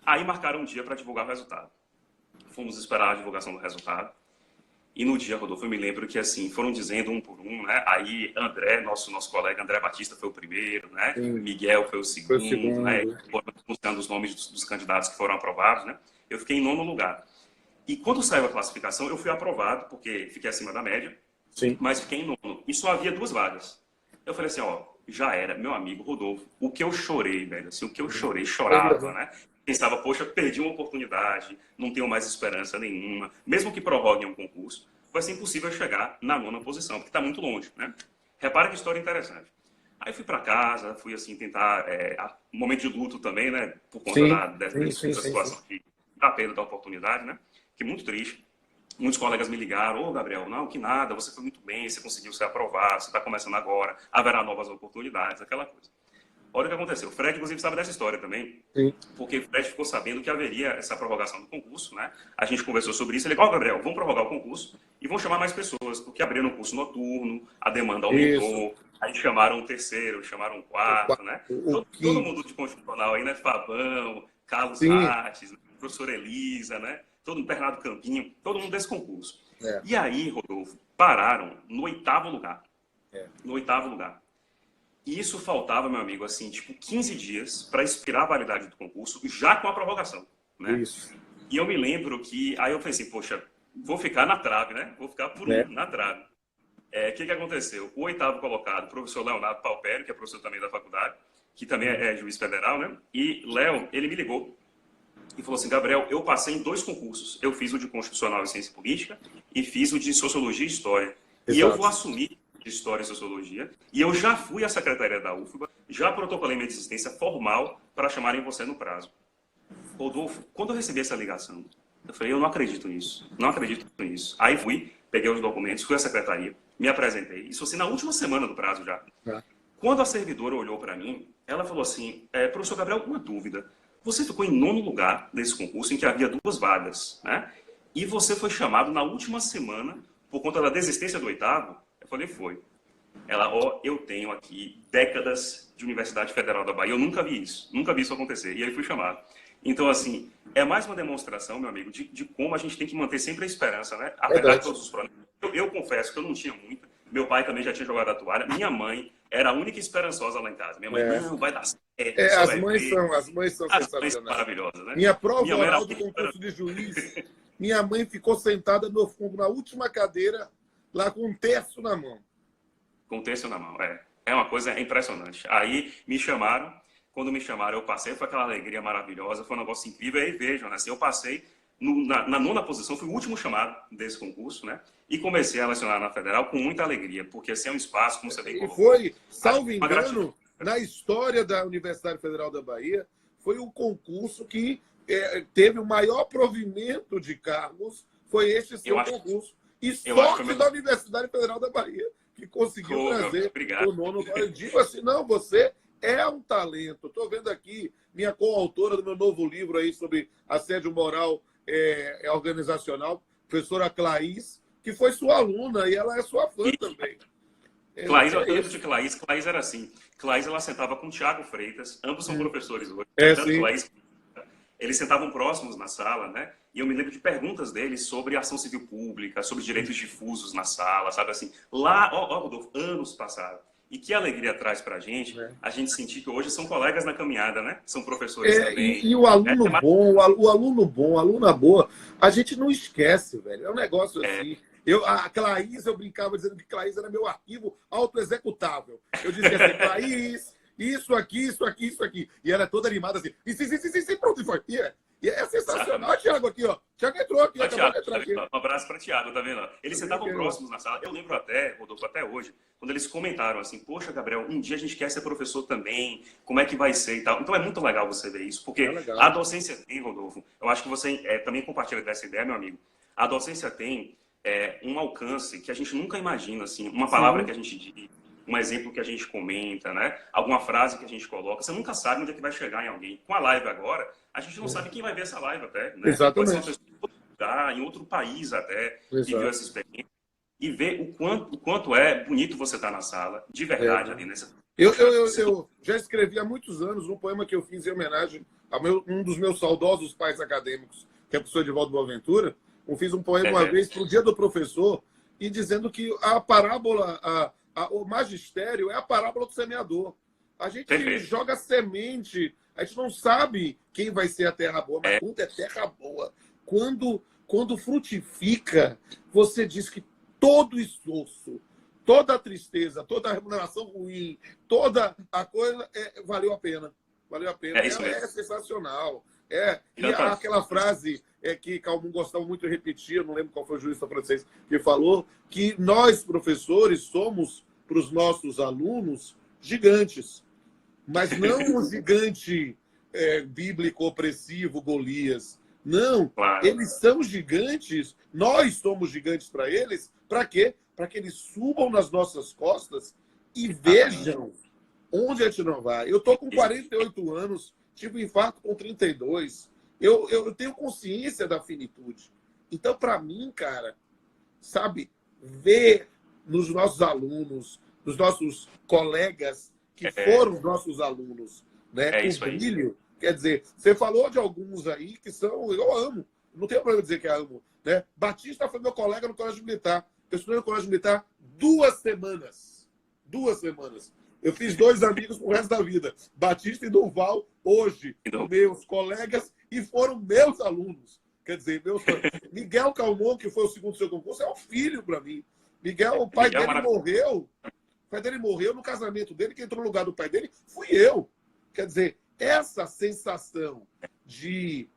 Aí marcaram um dia para divulgar o resultado. Fomos esperar a divulgação do resultado. E no dia, Rodolfo, eu me lembro que assim, foram dizendo um por um, né? Aí André, nosso colega André Batista foi o primeiro, né? Miguel foi o segundo, né? Foram anunciando os nomes dos candidatos que foram aprovados, né? Eu fiquei em 9º lugar. E quando saiu a classificação, eu fui aprovado, porque fiquei acima da média, mas fiquei em 9º. E só havia 2 vagas. Eu falei assim, ó, já era, meu amigo Rodolfo, o que eu chorei, velho, assim, o que eu chorei, chorava, né? Pensava, poxa, perdi uma oportunidade, não tenho mais esperança nenhuma, mesmo que prorroguem um concurso, vai ser impossível chegar na 9ª posição, porque está muito longe, né? Repara que história interessante. Aí fui para casa, fui assim tentar, um momento de luto também, né? Por conta Sim, dessa situação aqui, da perda da oportunidade, né? Que é muito triste. Muitos colegas me ligaram: ô Gabriel, não, que nada, você foi muito bem, você conseguiu ser aprovado, você está começando agora, haverá novas oportunidades, aquela coisa. Olha o que aconteceu. O Fred, inclusive, sabe dessa história também, sim. porque o Fred ficou sabendo que haveria essa prorrogação do concurso, né? A gente conversou sobre isso. Ele falou: Gabriel, vamos prorrogar o concurso e vão chamar mais pessoas, porque abriram um curso noturno, a demanda aumentou, Isso. aí chamaram um terceiro, chamaram um quarto, né? O Todo que... mundo de constitucional aí, né? Fabão, Carlos Sim. Rates, né? Professora Elisa, né? Todo mundo, Bernardo Campinho, todo mundo desse concurso. É. E aí, Rodolfo, pararam no 8º lugar. É. No 8º lugar. E isso faltava, meu amigo, assim, tipo 15 dias para expirar a validade do concurso, já com a prorrogação, né? Isso. E eu me lembro que, aí eu pensei, poxa, vou ficar na trave, né? Vou ficar por na trave. O que aconteceu? O 8º colocado, o professor Leonardo Palperi, que é professor também da faculdade, que também é juiz federal, né? E Léo, ele me ligou e falou assim: Gabriel, eu passei em 2 concursos. Eu fiz o de Constitucional e Ciência Política e fiz o de Sociologia e História. Exato. E eu vou assumir de História e Sociologia, e eu já fui à secretaria da UFBA, já protocolei minha desistência formal para chamarem você no prazo. Rodolfo, quando eu recebi essa ligação, eu falei: eu não acredito nisso, não acredito nisso. Aí fui, peguei os documentos, fui à secretaria, me apresentei, isso assim na última semana do prazo já. Quando a servidora olhou para mim, ela falou assim: professor Gabriel, uma dúvida, você ficou em 9º lugar nesse concurso em que havia 2 vagas, né? E você foi chamado na última semana por conta da desistência do 8º? Eu falei: foi. Ela: eu tenho aqui décadas de Universidade Federal da Bahia, eu nunca vi isso acontecer. E aí fui chamado. Então, assim, é mais uma demonstração, meu amigo, de como a gente tem que manter sempre a esperança, né? Apesar de todos os problemas. Eu confesso que eu não tinha muita. Meu pai também já tinha jogado a toalha. Minha mãe era a única esperançosa lá em casa. Minha mãe: não, vai dar certo. As mães são sensacionais. São maravilhosas, né? Minha prova Minha mãe oral do concurso de juiz, minha mãe ficou sentada no fundo, na última cadeira, lá com um terço na mão. Com um terço na mão, é uma coisa impressionante. Aí me chamaram, quando me chamaram eu passei, foi aquela alegria maravilhosa, foi um negócio incrível. Aí vejam, né, assim, eu passei na 9ª posição, fui o último chamado desse concurso, né? E comecei a lecionar na Federal com muita alegria, porque assim é um espaço, como você bem colocou. E foi, salvo engano, na história da Universidade Federal da Bahia, foi o concurso que teve o maior provimento de cargos, foi este seu concurso. E sorte da Universidade Federal da Bahia, que conseguiu trazer o 9º. Eu digo assim: não, você é um talento. Estou vendo aqui minha coautora do meu novo livro aí sobre assédio moral organizacional, professora Claís, que foi sua aluna e ela é sua fã também. Claís, eu lembro de Claís. Claís era assim. Claís, ela sentava com o Tiago Freitas, ambos são professores hoje. Tanto Claís, eles sentavam próximos na sala, né? E eu me lembro de perguntas deles sobre ação civil pública, sobre direitos difusos na sala, sabe assim? Lá, Rodolfo, anos passaram. E que alegria traz pra gente, a gente sentir que hoje são colegas na caminhada, né? São professores também. E o aluno bom, o aluno bom, a aluna boa, a gente não esquece, velho. É um negócio assim. A Claís, eu brincava dizendo que Claís era meu arquivo autoexecutável. Eu dizia assim: Claís, isso aqui, isso aqui, isso aqui. E ela é toda animada assim: sim, pronto, e foi. E é sensacional. Olha o Thiago aqui, ó. Thiago entrou aqui, acabou de entrar aqui. Um abraço para Thiago, tá vendo? Eles sentavam próximos na sala. Eu lembro até, Rodolfo, até hoje, quando eles comentaram assim: poxa, Gabriel, um dia a gente quer ser professor também, como é que vai ser e tal. Então é muito legal você ver isso, porque a docência tem, Rodolfo, eu acho que você também compartilha dessa ideia, meu amigo. A docência tem um alcance que a gente nunca imagina, assim, uma palavra que a gente diz, um exemplo que a gente comenta, né? Alguma frase que a gente coloca, você nunca sabe onde é que vai chegar em alguém. Com a live agora, a gente não sabe quem vai ver essa live até, né? Exatamente. Pode ser uma pessoa em outro lugar, em outro país até, que viu essa experiência. E ver o quanto é bonito você estar na sala, de verdade, ali nessa... Eu já escrevi há muitos anos um poema que eu fiz em homenagem a um dos meus saudosos pais acadêmicos, que é o professor Edivaldo Boaventura. Eu fiz um poema uma vez para o Dia do Professor, e dizendo que a parábola, o magistério é a parábola do semeador. A gente joga semente, a gente não sabe quem vai ser a terra boa, mas quando é terra boa, quando frutifica, você diz que todo esforço, toda a tristeza, toda a remuneração ruim, toda a coisa valeu a pena. Valeu a pena. Ela é sensacional. E aquela frase que Calmon gostava muito de repetir, eu não lembro qual foi o jurista francês que falou, que nós, professores, somos para os nossos alunos gigantes. Mas não um gigante bíblico, opressivo, Golias. Não, Claro. eles são gigantes, nós somos gigantes para eles. Para quê? Para que eles subam nas nossas costas e vejam onde a gente não vai. Eu estou com 48 anos, tive um infarto com 32. Eu tenho consciência da finitude. Então, para mim, cara, sabe, ver nos nossos alunos, nos nossos colegas que foram nossos alunos, né, o brilho, quer dizer, você falou de alguns aí que são, eu amo, não tenho problema dizer que eu amo, né? Batista foi meu colega no Colégio Militar. Eu estudei no Colégio Militar 2 semanas. 2 semanas. Eu fiz 2 amigos pro resto da vida. Batista e Durval, hoje, meus colegas, e foram meus alunos. Quer dizer, Miguel Calmon, que foi o segundo do seu concurso, é um filho para mim. Miguel, o pai dele morreu. O pai dele morreu no casamento dele. Quem entrou no lugar do pai dele fui eu. Quer dizer, essa sensação de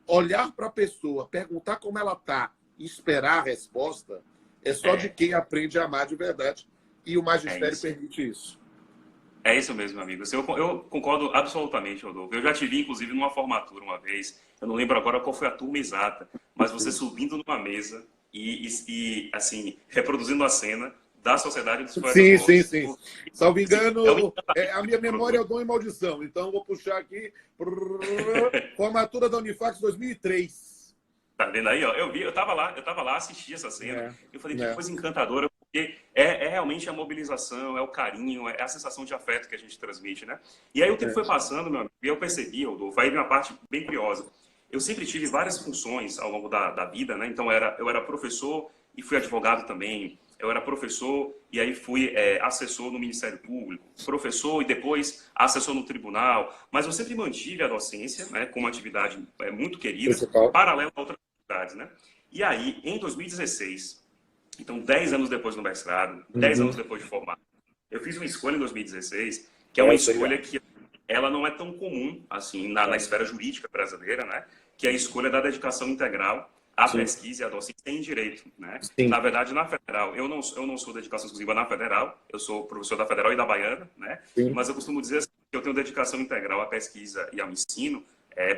olhar para a pessoa, perguntar como ela está e esperar a resposta, é só de quem aprende a amar de verdade. E o magistério permite isso. É isso mesmo, amigo. Eu concordo absolutamente, Rodolfo. Eu já te vi, inclusive, numa formatura uma vez. Eu não lembro agora qual foi a turma exata, mas você subindo numa mesa e assim, reproduzindo a cena da Sociedade dos Poetas Mortos. Sim. Salvo engano, a minha memória é o dom e maldição. Então, vou puxar aqui. Formatura da Unifax 2003. Tá vendo aí? Ó? Eu tava lá, assisti essa cena. Eu falei, que coisa encantadora. Porque é realmente a mobilização, é o carinho, é a sensação de afeto que a gente transmite, né? E aí o tempo foi passando, meu amigo, e eu percebi, Rodolfo, aí vem uma parte bem curiosa. Eu sempre tive várias funções ao longo da vida, né? Então eu era professor e fui advogado também. Eu era professor e aí fui assessor no Ministério Público, professor e depois assessor no tribunal. Mas eu sempre mantive a docência, né, como uma atividade muito querida, paralela a outras atividades, né? E aí, em 2016... Então, 10 anos depois do mestrado, 10 anos depois de formar, eu fiz uma escolha em 2016, que é uma escolha que ela não é tão comum assim na esfera jurídica brasileira, né? Que é a escolha da dedicação integral à pesquisa e à docência em direito, né? Na verdade, na Federal, eu não sou dedicação exclusiva na Federal, eu sou professor da Federal e da Baiana, né? Mas eu costumo dizer assim, que eu tenho dedicação integral à pesquisa e ao ensino,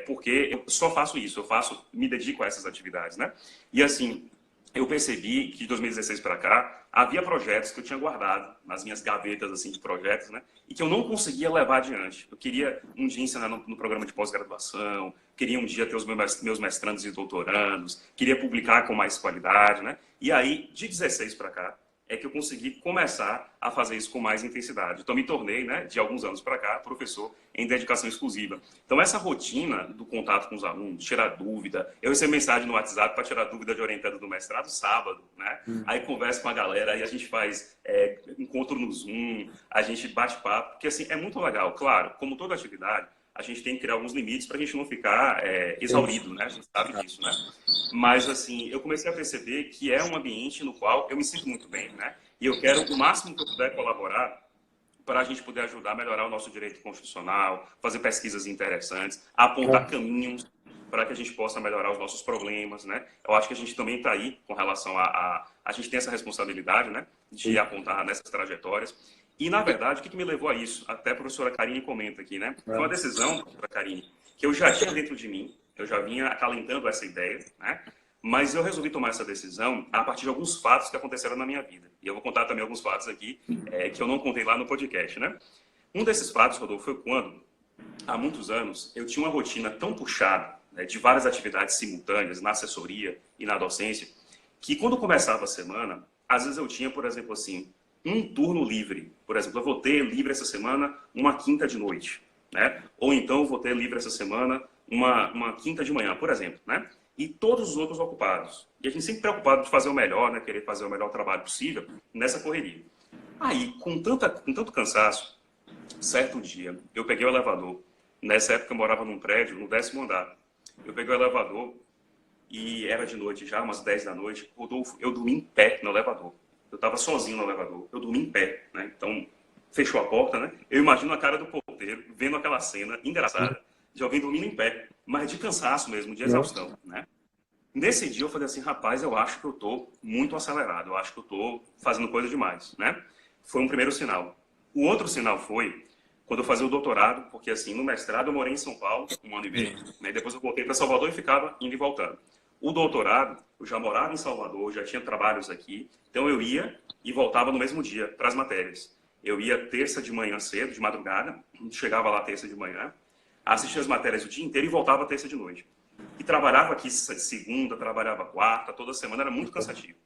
porque eu só faço isso, me dedico a essas atividades, né? E assim, eu percebi que de 2016 para cá havia projetos que eu tinha guardado nas minhas gavetas assim de projetos, né? E que eu não conseguia levar adiante. Eu queria um dia ensinar no programa de pós-graduação, queria um dia ter os meus mestrandos e doutorandos, queria publicar com mais qualidade, né? E aí, de 16 para cá, é que eu consegui começar a fazer isso com mais intensidade. Então, me tornei, né, de alguns anos para cá, professor em dedicação exclusiva. Então, essa rotina do contato com os alunos, tirar dúvida. Eu recebo mensagem no WhatsApp para tirar dúvida de orientando do mestrado sábado, né? Aí converso com a galera, aí a gente faz encontro no Zoom, a gente bate papo, porque assim, é muito legal. Claro, como toda atividade, a gente tem que criar alguns limites para a gente não ficar exaurido, né? A gente sabe disso, né? Mas, assim, eu comecei a perceber que é um ambiente no qual eu me sinto muito bem, né? E eu quero o máximo que eu puder colaborar para a gente poder ajudar a melhorar o nosso direito constitucional, fazer pesquisas interessantes, apontar caminhos para que a gente possa melhorar os nossos problemas, né? Eu acho que a gente também está aí com relação a gente tem essa responsabilidade, né? De apontar nessas trajetórias. E, na verdade, o que me levou a isso? Até a professora Karine comenta aqui, né? Foi uma decisão, professora Karine, que eu já tinha dentro de mim, eu já vinha acalentando essa ideia, né? Mas eu resolvi tomar essa decisão a partir de alguns fatos que aconteceram na minha vida. E eu vou contar também alguns fatos aqui que eu não contei lá no podcast, né? Um desses fatos, Rodolfo, foi quando, há muitos anos, eu tinha uma rotina tão puxada, né, de várias atividades simultâneas, na assessoria e na docência, que quando começava a semana, às vezes eu tinha, por exemplo, assim, um turno livre. Por exemplo, eu vou ter livre essa semana uma quinta de noite, né? Ou então eu vou ter livre essa semana uma quinta de manhã, por exemplo, né? E todos os outros ocupados. E a gente sempre preocupado de fazer o melhor, né? Querer fazer o melhor trabalho possível nessa correria. Aí, com tanto cansaço, certo dia, eu peguei o elevador. Nessa época eu morava num prédio, no 10º andar. Eu peguei o elevador e era de noite já, umas 10 da noite. Rodolfo, eu dormi em pé no elevador. Eu estava sozinho no elevador, eu dormi em pé, né? Então, fechou a porta, né? Eu imagino a cara do porteiro, vendo aquela cena engraçada, de alguém dormindo em pé, mas de cansaço mesmo, de exaustão, né? Nesse dia eu falei assim, rapaz, eu acho que eu estou muito acelerado, eu acho que eu estou fazendo coisa demais, né? Foi um primeiro sinal. O outro sinal foi quando eu fazia o doutorado, porque assim, no mestrado eu morei em São Paulo, 1 ano e meio, né? Depois eu voltei para Salvador e ficava indo e voltando. O doutorado, eu já morava em Salvador, já tinha trabalhos aqui, então eu ia e voltava no mesmo dia para as matérias. Eu ia terça de manhã cedo, de madrugada, chegava lá terça de manhã, assistia as matérias o dia inteiro e voltava terça de noite. E trabalhava aqui segunda, trabalhava quarta, toda semana, era muito cansativo.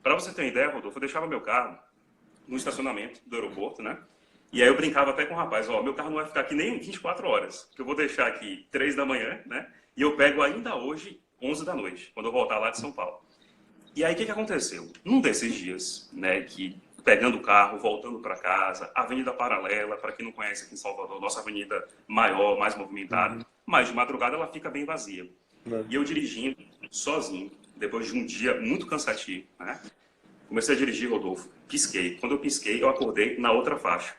Para você ter uma ideia, Rodolfo, eu deixava meu carro no estacionamento do aeroporto, né? E aí eu brincava até com o rapaz, ó, meu carro não vai ficar aqui nem 24 horas, porque eu vou deixar aqui 3 da manhã, né? E eu pego ainda hoje 11 da noite, quando eu voltar lá de São Paulo. E aí o que aconteceu? Num desses dias, né, que pegando o carro, voltando para casa, Avenida Paralela, para quem não conhece aqui em Salvador, nossa avenida maior, mais movimentada, mas de madrugada ela fica bem vazia. E eu dirigindo, sozinho, depois de um dia muito cansativo, né? Comecei a dirigir, Rodolfo, pisquei. Quando eu pisquei, eu acordei na outra faixa.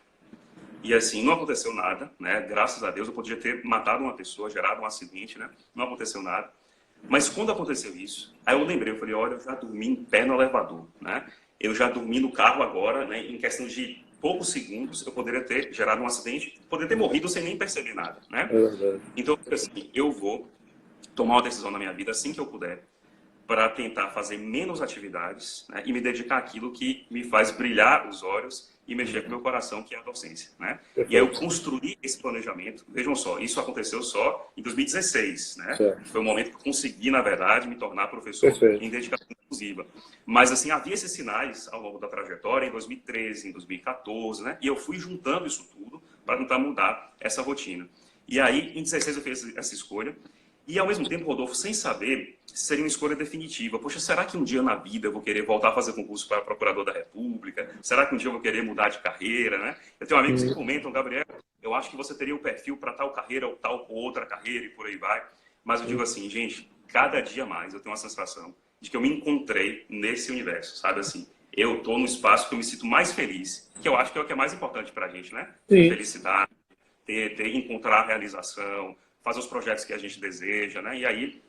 E assim, não aconteceu nada, né? Graças a Deus, eu podia ter matado uma pessoa, gerado um acidente, né? Não aconteceu nada. Mas quando aconteceu isso, aí eu lembrei, eu falei, olha, eu já dormi em pé no elevador, né? Eu já dormi no carro agora, né? Em questão de poucos segundos, eu poderia ter gerado um acidente, poderia ter morrido sem nem perceber nada, né? Então, assim, eu vou tomar uma decisão na minha vida assim que eu puder, para tentar fazer menos atividades, né, e me dedicar àquilo que me faz brilhar os olhos e mexer com o meu coração, que é a docência, né? E aí eu construí esse planejamento. Vejam só, isso aconteceu só em 2016, né? Foi o momento que eu consegui, na verdade, me tornar professor em dedicação exclusiva. Mas, assim, havia esses sinais ao longo da trajetória, em 2013, em 2014, né? E eu fui juntando isso tudo para tentar mudar essa rotina. E aí, em 2016, eu fiz essa escolha. E, ao mesmo tempo, Rodolfo, sem saber se seria uma escolha definitiva. Poxa, será que um dia na vida eu vou querer voltar a fazer concurso para procurador da República? Será que um dia eu vou querer mudar de carreira, né? Eu tenho amigos que comentam, Gabriel, eu acho que você teria o perfil para tal carreira ou tal outra carreira e por aí vai. Mas eu digo assim, gente, cada dia mais eu tenho uma sensação de que eu me encontrei nesse universo, sabe assim? Eu estou no espaço que eu me sinto mais feliz, que eu acho que é o que é mais importante para a gente, né? Felicidade, encontrar a realização, fazer os projetos que a gente deseja, né? E aí,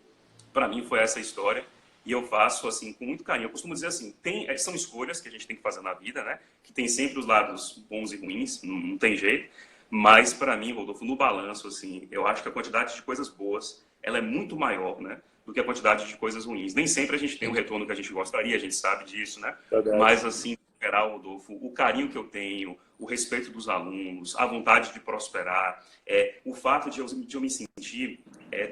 para mim, foi essa história. E eu faço, assim, com muito carinho. Eu costumo dizer assim, são escolhas que a gente tem que fazer na vida, né? Que tem sempre os lados bons e ruins, não tem jeito. Mas, para mim, Rodolfo, no balanço, assim, eu acho que a quantidade de coisas boas, ela é muito maior, né? Do que a quantidade de coisas ruins. Nem sempre a gente tem o retorno que a gente gostaria, a gente sabe disso, né? Mas, assim, no geral, Rodolfo, o carinho que eu tenho, o respeito dos alunos, a vontade de prosperar, o fato de eu me sentir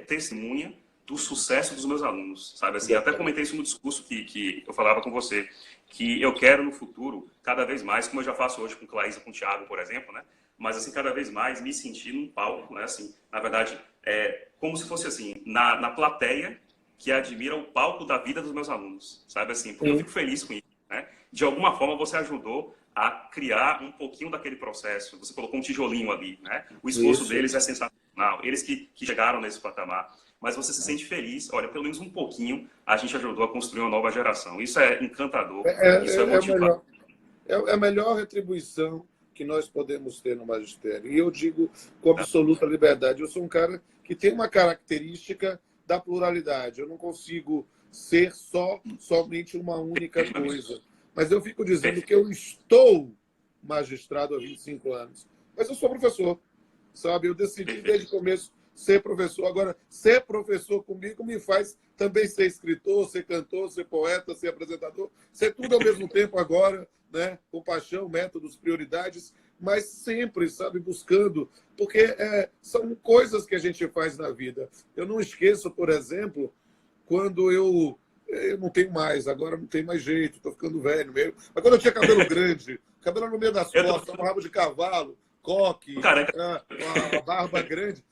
testemunha do sucesso dos meus alunos, sabe? Assim, até comentei isso no discurso que eu falava com você, que eu quero no futuro, cada vez mais, como eu já faço hoje com Claísa, com o Thiago, por exemplo, né? Mas, assim, cada vez mais me sentir num palco, né? Assim, na verdade, como se fosse, assim, na plateia que admira o palco da vida dos meus alunos, sabe? Assim, porque eu fico feliz com isso, né? De alguma forma, você ajudou a criar um pouquinho daquele processo. Você colocou um tijolinho ali, né? O esforço deles é sensacional. Eles que chegaram nesse patamar. Mas você se sente feliz. Olha, pelo menos um pouquinho a gente ajudou a construir uma nova geração. Isso é encantador. Isso é motivador. É a melhor retribuição que nós podemos ter no magistério. E eu digo com absoluta liberdade. Eu sou um cara que tem uma característica da pluralidade. Eu não consigo ser somente uma única coisa. Mas eu fico dizendo que eu estou magistrado há 25 anos. Mas eu sou professor, sabe? Eu decidi desde o começo ser professor. Agora, ser professor comigo me faz também ser escritor, ser cantor, ser poeta, ser apresentador, ser tudo ao mesmo tempo agora, né? Com paixão, métodos, prioridades, mas sempre, sabe, buscando, porque são coisas que a gente faz na vida. Eu não esqueço, por exemplo, quando eu não tenho mais, agora não tem mais jeito, estou ficando velho mesmo. Mas quando eu tinha cabelo grande, cabelo no meio das costas, um rabo de cavalo, coque, uma barba grande,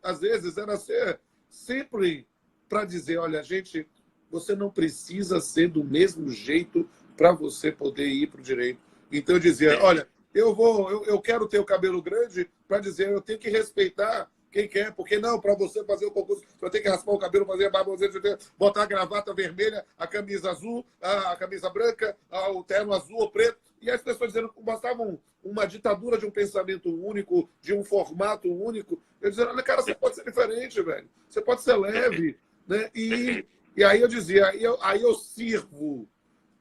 às vezes, era ser sempre para dizer, olha, gente, você não precisa ser do mesmo jeito para você poder ir para o direito. Então eu dizia, olha, eu quero ter o cabelo grande para dizer, eu tenho que respeitar quem quer, porque não, para você fazer o concurso, você tem que raspar o cabelo, fazer a barba, você tem que botar a gravata vermelha, a camisa azul, a camisa branca, o terno azul ou preto. E as pessoas dizendo que bastavam uma ditadura de um pensamento único, de um formato único. Eu dizia, olha, cara, você pode ser diferente, velho. Você pode ser leve. Né? E aí eu dizia, aí eu sirvo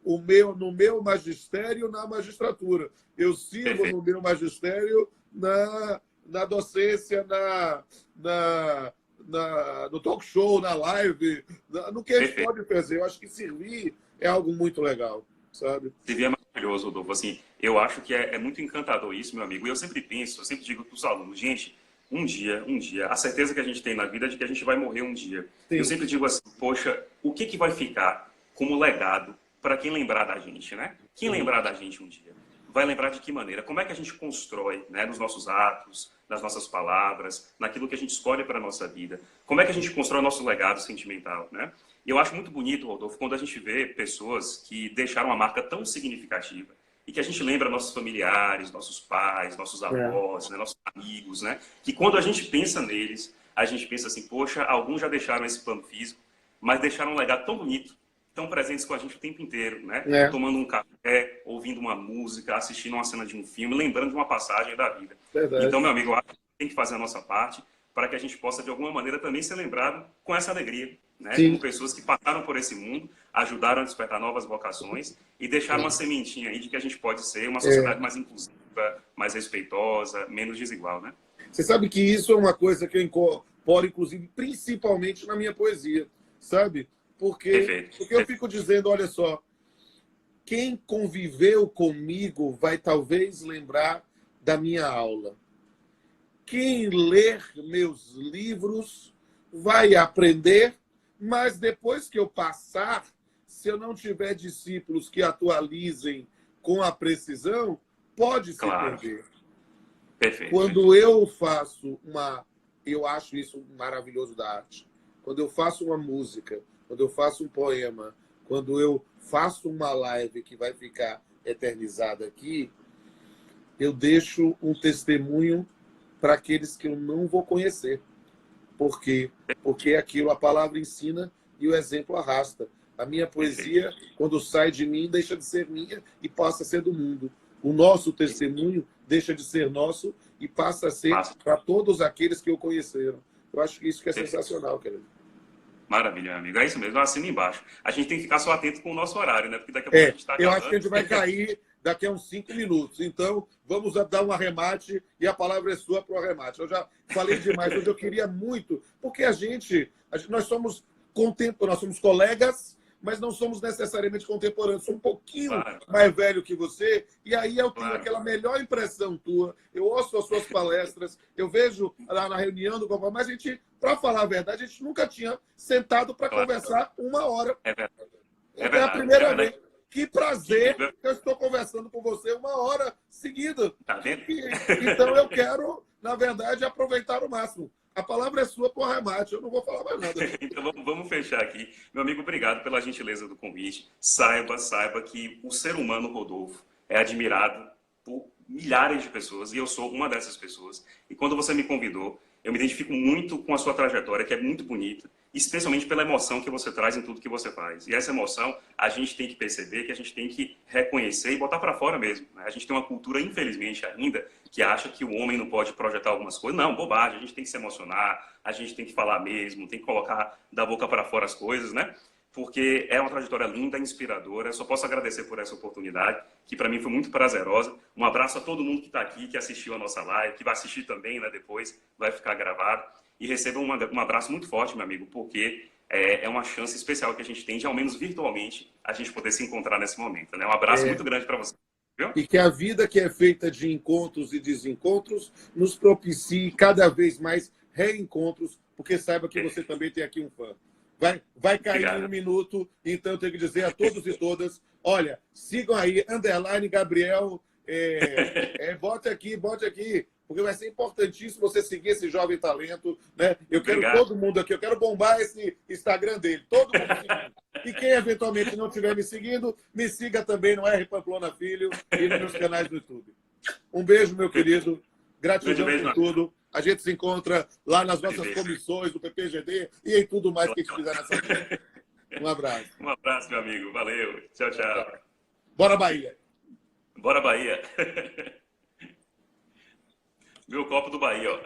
no meu magistério na magistratura. Eu sirvo no meu magistério na docência, no talk show, na live, no que a gente pode fazer. Eu acho que servir é algo muito legal, sabe? Servir é maravilhoso, Rodolfo. Assim, eu acho que é muito encantador isso, meu amigo. E eu sempre penso, eu sempre digo para os alunos, gente, um dia, a certeza que a gente tem na vida é de que a gente vai morrer um dia. Sim. Eu sempre digo assim, poxa, o que vai ficar como legado para quem lembrar da gente, né? Quem lembrar da gente um dia vai lembrar de que maneira? Como é que a gente constrói, né, nos nossos atos, nas nossas palavras, naquilo que a gente escolhe para a nossa vida? Como é que a gente constrói o nosso legado sentimental, né? E eu acho muito bonito, Rodolfo, quando a gente vê pessoas que deixaram uma marca tão significativa e que a gente lembra nossos familiares, nossos pais, nossos avós, né, nossos amigos, né? Que quando a gente pensa neles, a gente pensa assim, poxa, alguns já deixaram esse plano físico, mas deixaram um legado tão bonito, tão presentes com a gente o tempo inteiro, né? Tomando um café, ouvindo uma música, assistindo uma cena de um filme, lembrando de uma passagem da vida. Verdade. Então, meu amigo, eu acho que tem que fazer a nossa parte para que a gente possa, de alguma maneira, também ser lembrado com essa alegria, né? Com pessoas que passaram por esse mundo, ajudaram a despertar novas vocações e deixaram uma sementinha aí de que a gente pode ser uma sociedade mais inclusiva, mais respeitosa, menos desigual, né? Você sabe que isso é uma coisa que eu incorporo, inclusive, principalmente na minha poesia, sabe? Porque eu fico dizendo, olha só, quem conviveu comigo vai talvez lembrar da minha aula. Quem ler meus livros vai aprender, mas depois que eu passar, se eu não tiver discípulos que atualizem com a precisão, pode se perder. Perfeito. Quando eu faço eu acho isso maravilhoso da arte. Quando eu faço uma música, quando eu faço um poema, quando eu faço uma live que vai ficar eternizada aqui, eu deixo um testemunho para aqueles que eu não vou conhecer. Por quê? Porque aquilo a palavra ensina e o exemplo arrasta. A minha poesia, quando sai de mim, deixa de ser minha e passa a ser do mundo. O nosso testemunho deixa de ser nosso e passa a ser para todos aqueles que o conheceram. Eu acho que isso que é sensacional, querido. Maravilha, meu amigo. É isso mesmo, eu assino embaixo. A gente tem que ficar só atento com o nosso horário, né? Porque daqui a pouco a gente está acabando. Eu acho que a gente vai cair daqui a uns 5 minutos. Então, vamos dar um arremate e a palavra é sua para o arremate. Eu já falei demais, mas eu queria muito, porque nós somos colegas, mas não somos necessariamente contemporâneos. Sou um pouquinho mais velho que você, e aí eu tenho aquela melhor impressão tua. Eu ouço as suas palestras, eu vejo lá na reunião do Copa, mas a gente, para falar a verdade, a gente nunca tinha sentado para conversar uma hora. É verdade. É a primeira vez. Que prazer que eu estou conversando com você uma hora seguida. Tá vendo? Então eu quero, na verdade, aproveitar o máximo. A palavra é sua por remate, eu não vou falar mais nada. Então vamos fechar aqui. Meu amigo, obrigado pela gentileza do convite. Saiba que o ser humano Rodolfo é admirado por milhares de pessoas e eu sou uma dessas pessoas. E quando você me convidou, eu me identifico muito com a sua trajetória, que é muito bonita, especialmente pela emoção que você traz em tudo que você faz. E essa emoção, a gente tem que perceber, que a gente tem que reconhecer e botar para fora mesmo. A gente tem uma cultura, infelizmente ainda, que acha que o homem não pode projetar algumas coisas. Não, bobagem, a gente tem que se emocionar, a gente tem que falar mesmo, tem que colocar da boca para fora as coisas, né? Porque é uma trajetória linda, inspiradora. Eu só posso agradecer por essa oportunidade, que para mim foi muito prazerosa. Um abraço a todo mundo que está aqui, que assistiu a nossa live, que vai assistir também, né, depois, vai ficar gravado. E receba um abraço muito forte, meu amigo, porque é uma chance especial que a gente tem de, ao menos virtualmente, a gente poder se encontrar nesse momento, né? Um abraço muito grande para você. Viu? E que a vida que é feita de encontros e desencontros nos propicie cada vez mais reencontros, porque saiba que você também tem aqui um fã. Vai cair em um minuto, então eu tenho que dizer a todos e todas, olha, sigam aí, _Gabriel, bote aqui, porque vai ser importantíssimo você seguir esse jovem talento, né? Eu quero todo mundo aqui, eu quero bombar esse Instagram dele, todo mundo seguindo. E quem eventualmente não estiver me seguindo, me siga também no R Pamplona Filho e nos meus canais do YouTube. Um beijo, meu querido. Gratidão por tudo. A gente se encontra lá nas nossas comissões do PPGD e em tudo mais que a gente fizer nessa vida. Um abraço. Um abraço, meu amigo. Valeu. Tchau, tchau. Bora, Bahia. Bora, Bahia. Meu copo do Bahia, ó.